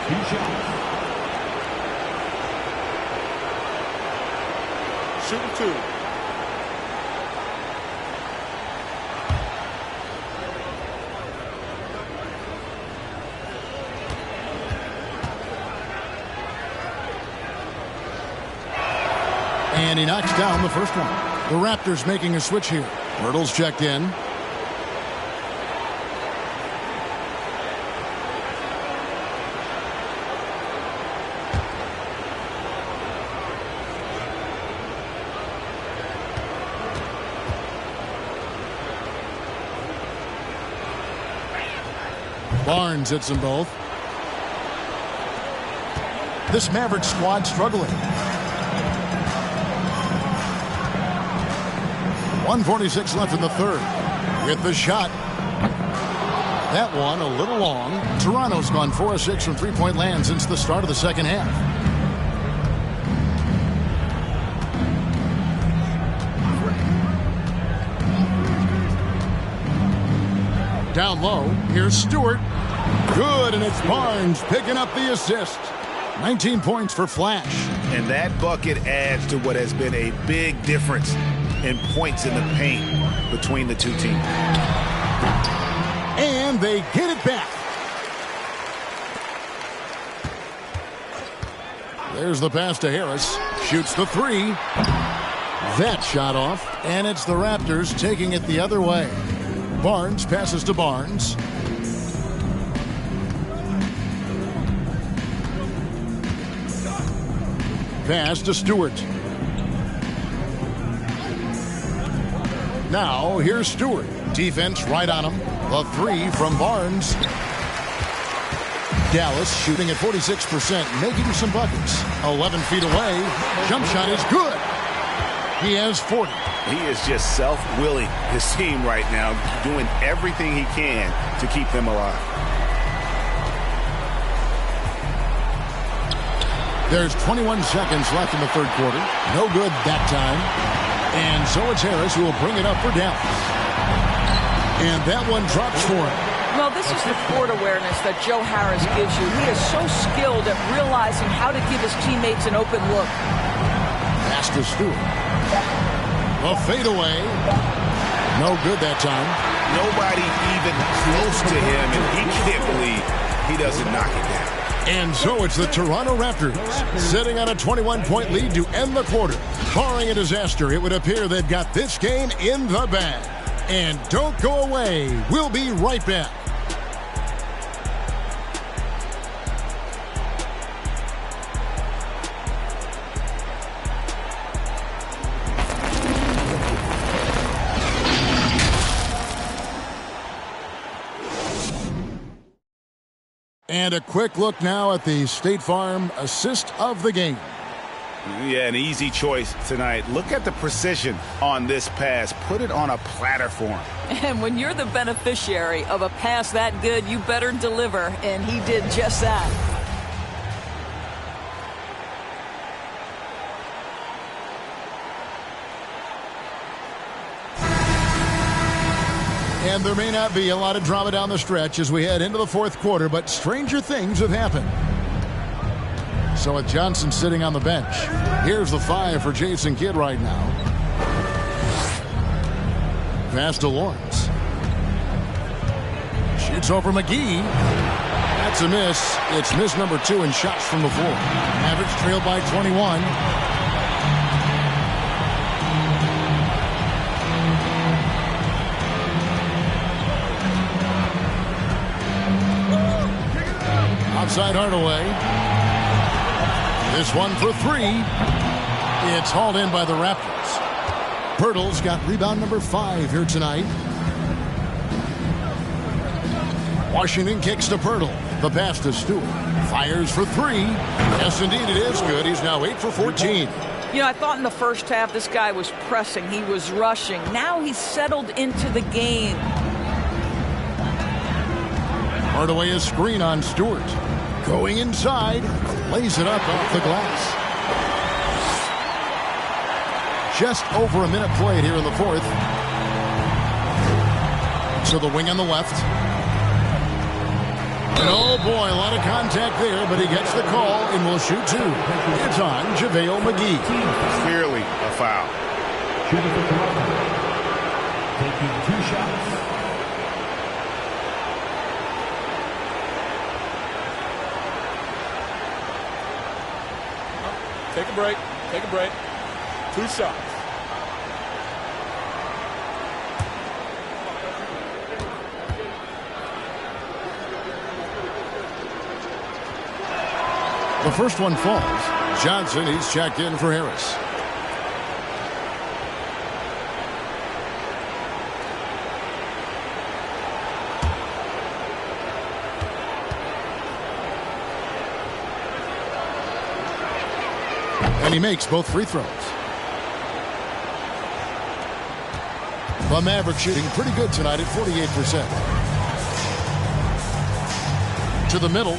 2 shots. Shooting 2. And he knocks down the first one. The Raptors making a switch here. Myrtle's checked in. Barnes hits them both. This Maverick squad struggling. 1:46 left in the third. With the shot. That one a little long. Toronto's gone 4 of 6 from three-point land since the start of the second half. Down low. Here's Stewart. Good, and it's Barnes picking up the assist. 19 points for Flash. And that bucket adds to what has been a big difference in points in the paint between the two teams. And they get it back. There's the pass to Harris. Shoots the three. That shot off, and it's the Raptors taking it the other way. Barnes passes to Barnes. Pass to Stewart. Now, here's Stewart. Defense right on him. The three from Barnes. Dallas shooting at 46%, making some buckets. 11 feet away. Jump shot is good. He has 40. He is just self-willing his team right now, doing everything he can to keep them alive. There's 21 seconds left in the third quarter. No good that time. And so it's Harris who will bring it up for Dallas. And that one drops for him. Well, this is the court awareness that Joe Harris gives you. He is so skilled at realizing how to give his teammates an open look. Pass to Stewart. A fadeaway. No good that time. Nobody even close to him, and he can't believe he doesn't knock it down. And so it's the Toronto Raptors sitting on a 21-point lead to end the quarter. Barring a disaster, it would appear they've got this game in the bag. And don't go away. We'll be right back. And a quick look now at the State Farm assist of the game. Yeah, an easy choice tonight. Look at the precision on this pass. Put it on a platter for him. And when you're the beneficiary of a pass that good, you better deliver. And he did just that. And there may not be a lot of drama down the stretch as we head into the fourth quarter, but stranger things have happened. So with Johnson sitting on the bench, here's the 5 for Jason Kidd right now. Pass to Lawrence. Shoots over McGee. That's a miss. It's miss number 2 in shots from the floor. Mavericks trail by 21. Outside Hardaway. This one for 3. It's hauled in by the Raptors. Pirtle's got rebound number 5 here tonight. Washington kicks to Pirtle. The pass to Stewart. Fires for 3. Yes, indeed, it is good. He's now 8 for 14. You know, I thought in the first half this guy was pressing. He was rushing. Now he's settled into the game. Hardaway is screen on Stewart. Going inside, lays it up off the glass. Just over a minute played here in the fourth. So the wing on the left. And oh boy, a lot of contact there, but he gets the call and will shoot 2. It's on JaVale McGee. Clearly a foul. Taking 2 shots. Take a break. Take a break. 2 shots. The first one falls. Johnson, he's checked in for Harris. And he makes both free throws. The Mavericks shooting pretty good tonight at 48%. To the middle.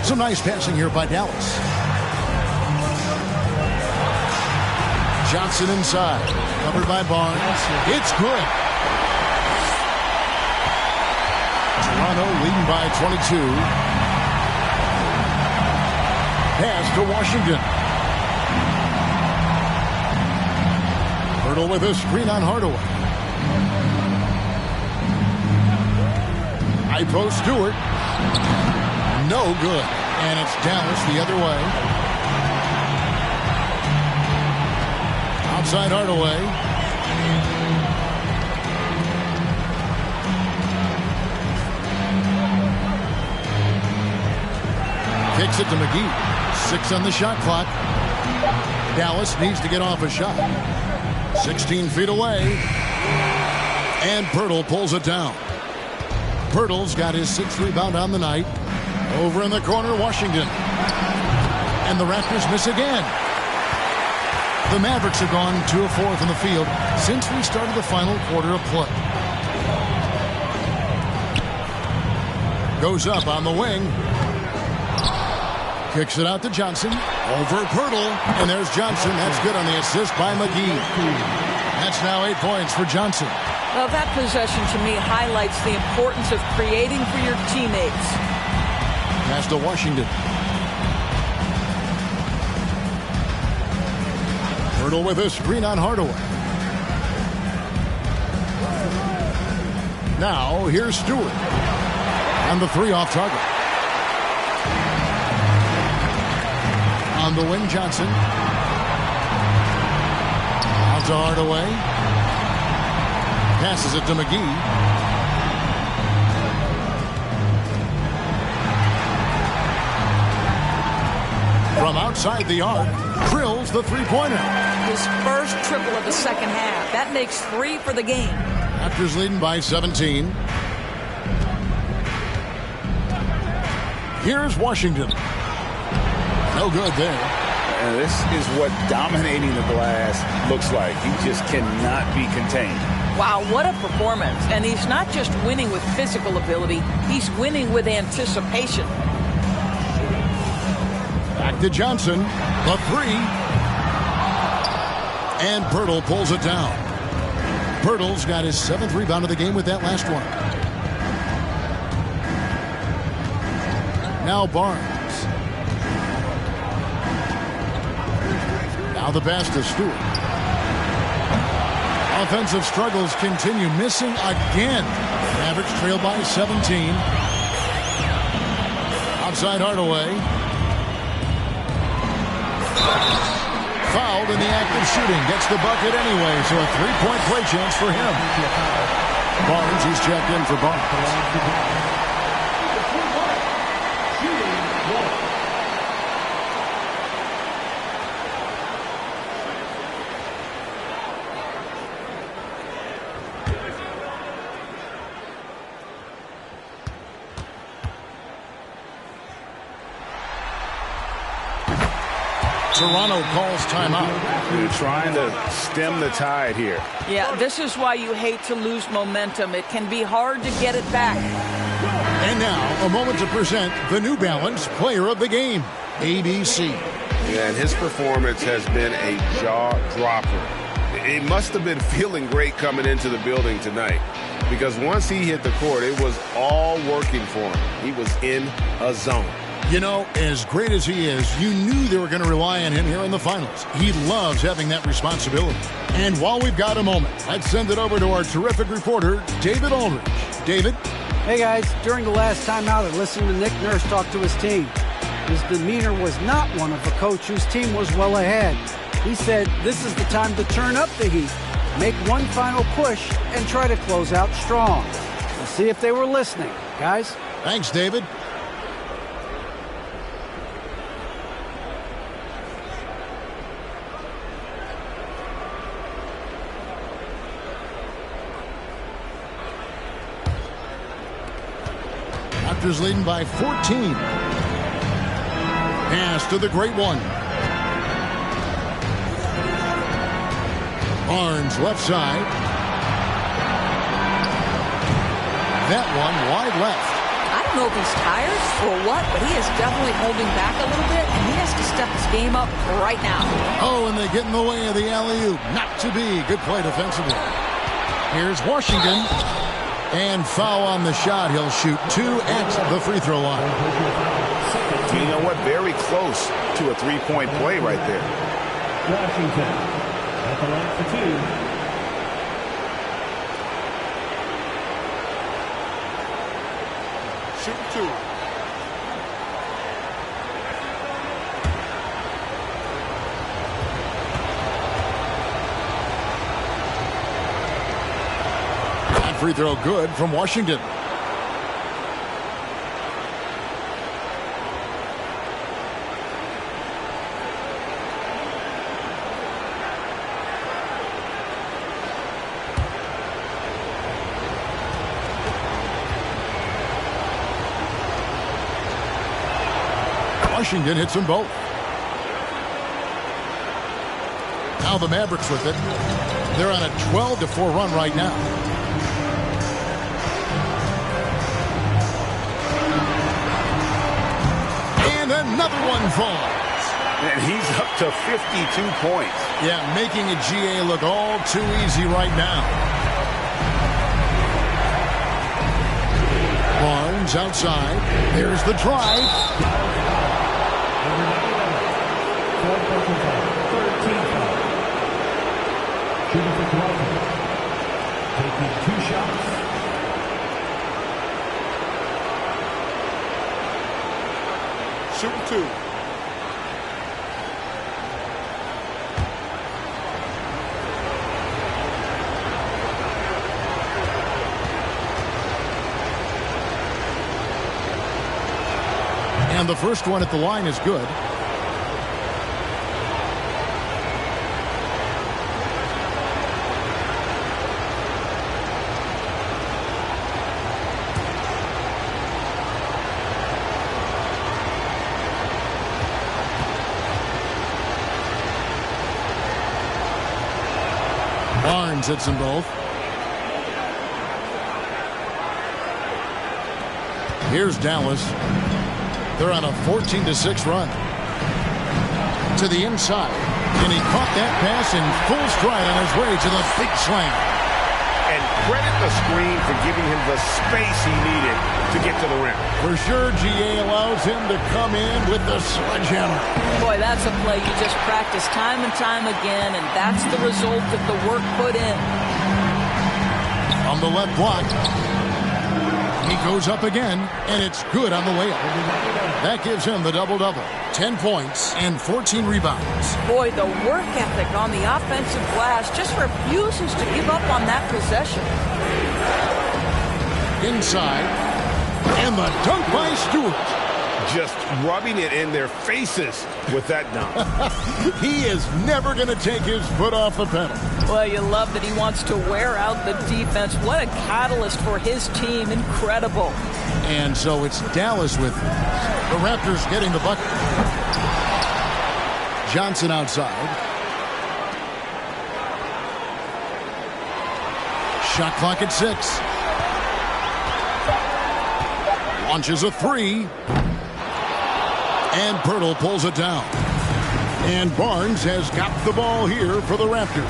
Some nice passing here by Dallas. Johnson inside. Covered by Barnes. It's good. Toronto leading by 22. Pass to Washington. Pirtle with a screen on Hardaway. High post Stewart. No good. And it's Dallas the other way. Outside Hardaway. Kicks it to McGee. 6 on the shot clock. Dallas needs to get off a shot. 16 feet away. And Pirtle pulls it down. Pirtle's got his 6th rebound on the night. Over in the corner, Washington. And the Raptors miss again. The Mavericks have gone 2 of 4 from the field since we started the final quarter of play. Goes up on the wing. Kicks it out to Johnson. Over Pirtle. And there's Johnson. That's good on the assist by McGee. That's now 8 points for Johnson. Well, that possession to me highlights the importance of creating for your teammates. Pass to Washington. Pirtle with a screen on Hardaway. Now here's Stewart. And the 3 off target. On the wing, Johnson. Out to Hardaway. Passes it to McGee. From outside the arc, drills the three-pointer. His first triple of the second half. That makes 3 for the game. Raptors leading by 17. Here's Washington. No good there. And this is what dominating the glass looks like. He just cannot be contained. Wow, what a performance. And he's not just winning with physical ability, he's winning with anticipation. Back to Johnson. The 3. And Pirtle pulls it down. Pirtle's got his 7th rebound of the game with that last one. Now Barnes. Now the pass to Stewart. Offensive struggles continue. Missing again. Mavericks trail by 17. Outside Hardaway. Fouled in the act of shooting. Gets the bucket anyway, so a 3-point play chance for him. Barnes, he's checked in for Barnes. Toronto calls timeout. They're trying to stem the tide here. Yeah, this is why you hate to lose momentum. It can be hard to get it back. And now, a moment to present the New Balance Player of the Game, ABC. Yeah, and his performance has been a jaw-dropper. He must have been feeling great coming into the building tonight, because once he hit the court, it was all working for him. He was in a zone. You know, as great as he is, you knew they were going to rely on him here in the finals. He loves having that responsibility. And while we've got a moment, let's send it over to our terrific reporter, David Aldridge. David? Hey, guys. During the last timeout, I listened to Nick Nurse talk to his team. His demeanor was not one of a coach whose team was well ahead. He said, this is the time to turn up the heat, make one final push, and try to close out strong. We'll see if they were listening, guys. Thanks, David. Raptors leading by 14. Pass to the great one. Barnes left side. That one wide left. I don't know if he's tired or what, but he is definitely holding back a little bit, and he has to step his game up right now. Oh, and they get in the way of the alley-oop. Not to be. Good play defensively. Here's Washington. And foul on the shot. He'll shoot 2 at the free throw line. You know what? Very close to a 3-point play right there. Washington at the line for 2. Shooting 2. Free throw good from Washington. Washington hits them both. Now the Mavericks with it. They're on a 12-4 run right now. Another one falls. And he's up to 52 points. Yeah, making a GA look all too easy right now. Barnes outside. There's the drive. 13 foul. Shooting for Toronto. Taking 2 shots. Shooting 2. And the first one at the line is good. Barnes hits them both. Here's Dallas. They're on a 14-6 run. To the inside. And he caught that pass in full stride on his way to the big slam. And credit the screen for giving him the space he needed to get to the rim. For sure, GA allows him to come in with the sledgehammer. Boy, that's a play you just practice time and time again, and that's the result of the work put in. From the left block. He goes up again, and it's good on the layup. That gives him the double-double. 10 points and 14 rebounds. Boy, the work ethic on the offensive glass just refuses to give up on that possession. Inside, and the dunk by Stewart. Just rubbing it in their faces with that dunk. He is never going to take his foot off the pedal. Well, you love that he wants to wear out the defense. What a catalyst for his team. Incredible. And so it's Dallas with the Raptors getting the bucket. Johnson outside. Shot clock at 6. Launches a 3. And Pirtle pulls it down. And Barnes has got the ball here for the Raptors.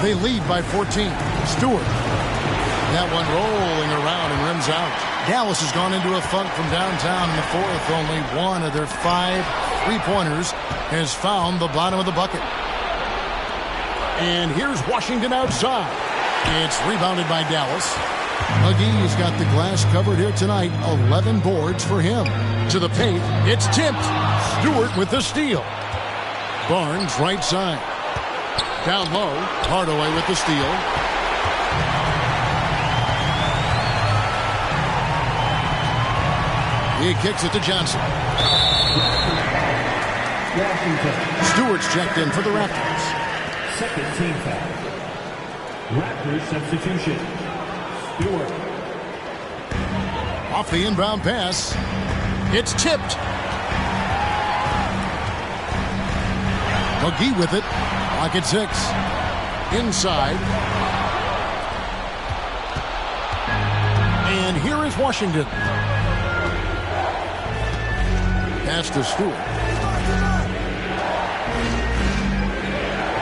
They lead by 14. Stewart. That one rolling around and rims out. Dallas has gone into a funk from downtown in the fourth. Only one of their 5 3-pointers has found the bottom of the bucket. And here's Washington outside. It's rebounded by Dallas. McGee's got the glass covered here tonight. 11 boards for him. To the paint. It's tipped. Stewart with the steal. Barnes right side. Down low. Hardaway with the steal. He kicks it to Johnson. Stewart's checked in for the Raptors. Second team foul. Raptors substitution. Stewart. Off the inbound pass. It's tipped. McGee with it. Lock at 6. Inside. And here is Washington. Pass to Stewart.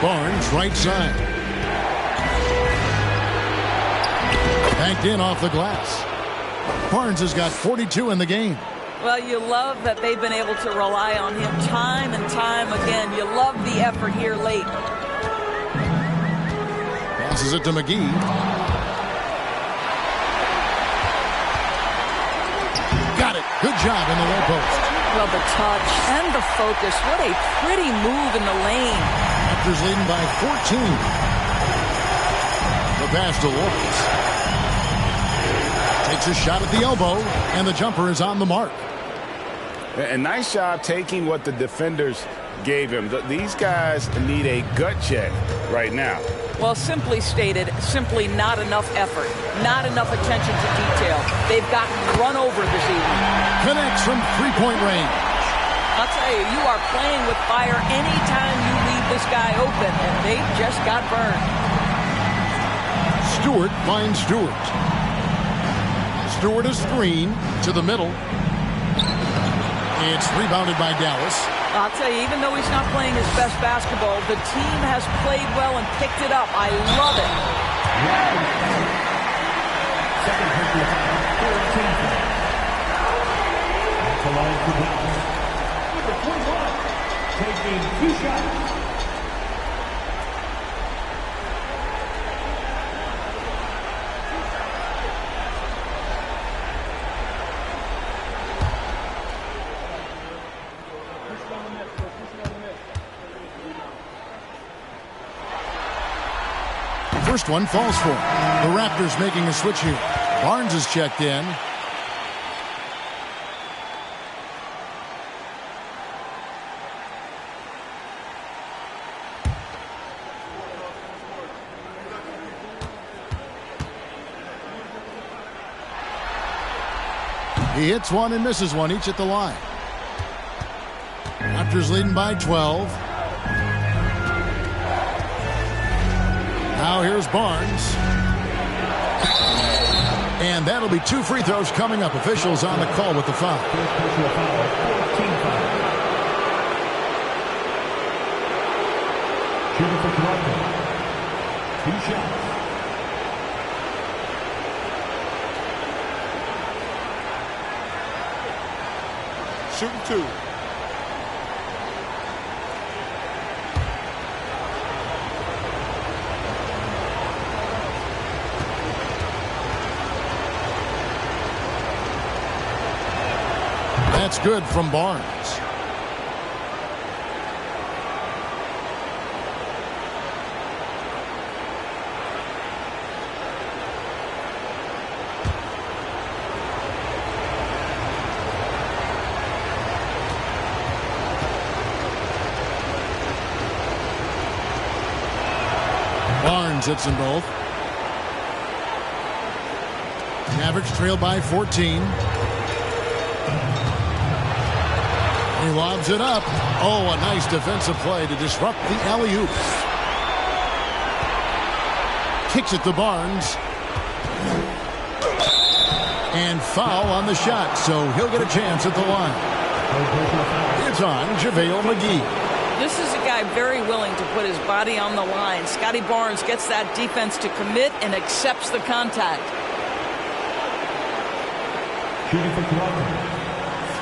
Barnes right side. Banked in off the glass. Barnes has got 42 in the game. Well, you love that they've been able to rely on him time and time again. You love the effort here late. Passes it to McGee. Good job in the low post. Well, the touch and the focus. What a pretty move in the lane. Raptors leading by 14. The pass to Lawrence. Takes a shot at the elbow, and the jumper is on the mark. A nice job taking what the defenders gave him. These guys need a gut check right now. Well, simply stated, simply not enough effort, not enough attention to detail. They've gotten run over this evening. Connects from three-point range. I'll tell you, you are playing with fire anytime you leave this guy open, and they just got burned. Stewart finds Stewart. Stewart a screen to the middle. It's rebounded by Dallas. I'll tell you, even though he's not playing his best basketball, the team has played well and picked it up. I love it. Second personal foul, 14. That's a line for Dallas. Number 21, taking 2 shots. First one falls for him. The Raptors making a switch here. Barnes is checked in. He hits one and misses one, each at the line. Raptors leading by 12. Now here's Barnes. And that'll be 2 free throws coming up. Officials on the call with the foul. Shooting for Toronto. 2 shots. Shooting 2. That's good from Barnes. Barnes hits them both. Mavericks trail by 14. He lobs it up. Oh, a nice defensive play to disrupt the alley-oop. Kicks it to Barnes. And foul on the shot, so he'll get a chance at the line. It's on JaVale McGee. This is a guy very willing to put his body on the line. Scotty Barnes gets that defense to commit and accepts the contact. Shooting for Toronto.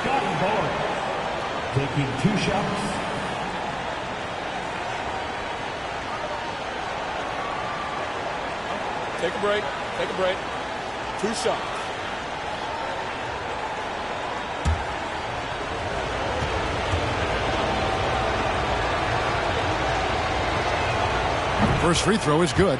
Scotty Barnes. Taking 2 shots. Take a break. Take a break. 2 shots. First free throw is good.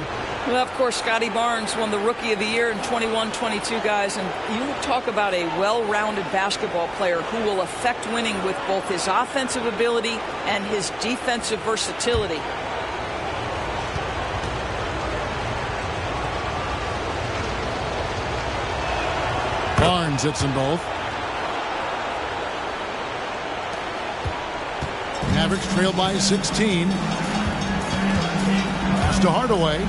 Well, of course, Scotty Barnes won the Rookie of the Year in 21-22, guys. And you talk about a well-rounded basketball player who will affect winning with both his offensive ability and his defensive versatility. Barnes hits them both. Mavericks trail by 16. Pass to Hardaway.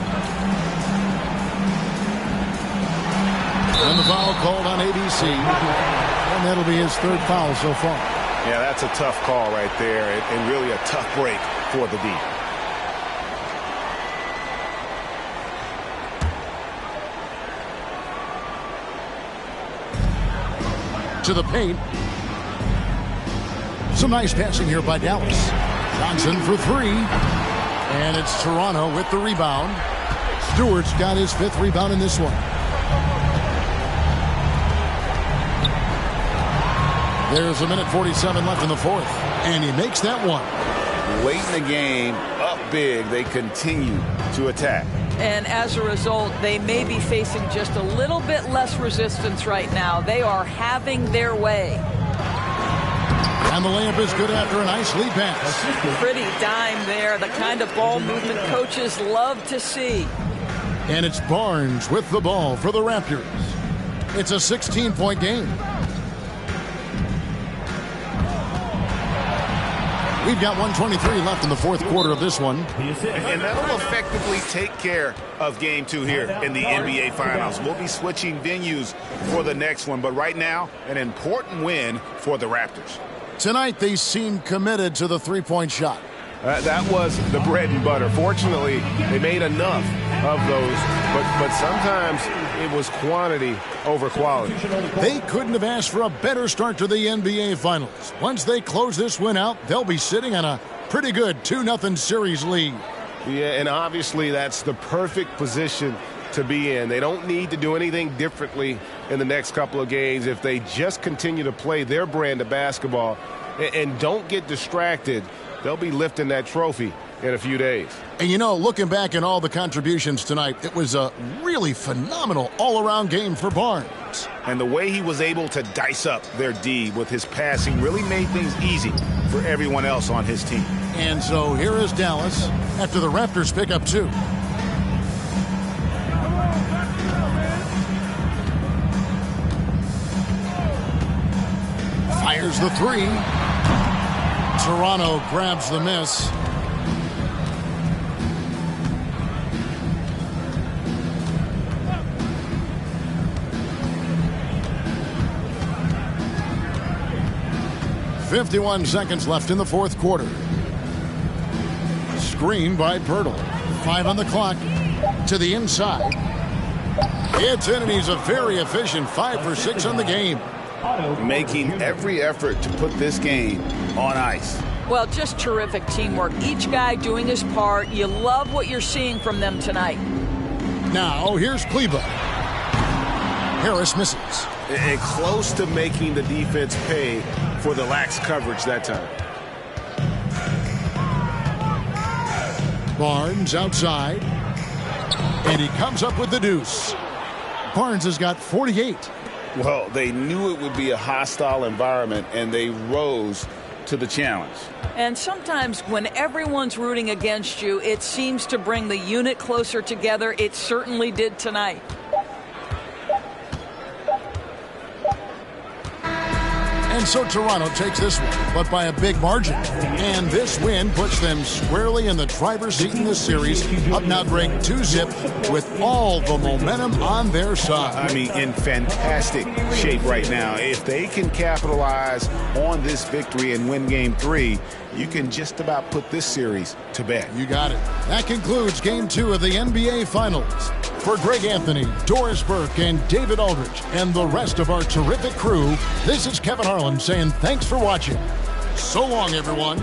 And the foul called on ABC. And that'll be his 3rd foul so far. Yeah, that's a tough call right there, and really a tough break for the D. To the paint. Some nice passing here by Dallas. Johnson for 3. And it's Toronto with the rebound. Stewart's got his 5th rebound in this one. There's a minute 47 left in the fourth, and he makes that one. Late in the game, up big, they continue to attack. And as a result, they may be facing just a little bit less resistance right now. They are having their way. And the layup is good after a nice lead pass. Pretty dime there, the kind of ball movement coaches love to see. And it's Barnes with the ball for the Raptors. It's a 16-point game. We've got 1:23 left in the fourth quarter of this one. And that'll effectively take care of game 2 here in the NBA Finals. We'll be switching venues for the next one, but right now, an important win for the Raptors. Tonight, they seem committed to the three-point shot. That was the bread and butter. Fortunately, they made enough of those, but sometimes it was quantity over quality. They couldn't have asked for a better start to the NBA Finals. Once they close this win out, they'll be sitting on a pretty good 2-0 series lead. Yeah, and obviously that's the perfect position to be in. They don't need to do anything differently in the next couple of games if they just continue to play their brand of basketball and don't get distracted. They'll be lifting that trophy in a few days. And you know, looking back at all the contributions tonight, it was a really phenomenal all-around game for Barnes. And the way he was able to dice up their D with his passing really made things easy for everyone else on his team. And so here is Dallas after the Raptors pick up 2. Fires the 3. Toronto grabs the miss. .51 seconds left in the fourth quarter. Screen by Pirtle. 5 on the clock. To the inside. It's in, and he's a very efficient 5 for 6 on the game. Making every effort to put this game on ice. Well, just terrific teamwork. Each guy doing his part. You love what you're seeing from them tonight. Now, here's Kleba. Harris misses. And close to making the defense pay for the lax coverage that time. Barnes outside. And he comes up with the deuce. Barnes has got 48. Well, they knew it would be a hostile environment, and they rose to the challenge. And sometimes when everyone's rooting against you, it seems to bring the unit closer together. It certainly did tonight. And so Toronto takes this one, but by a big margin. And this win puts them squarely in the driver's seat in this series, up now ranked 2-zip with all the momentum on their side. I mean, in fantastic shape right now. If they can capitalize on this victory and win game 3, you can just about put this series to bed. You got it. That concludes game 2 of the NBA Finals. For Greg Anthony, Doris Burke, and David Aldridge, and the rest of our terrific crew, this is Kevin Harlan saying thanks for watching. So long, everyone.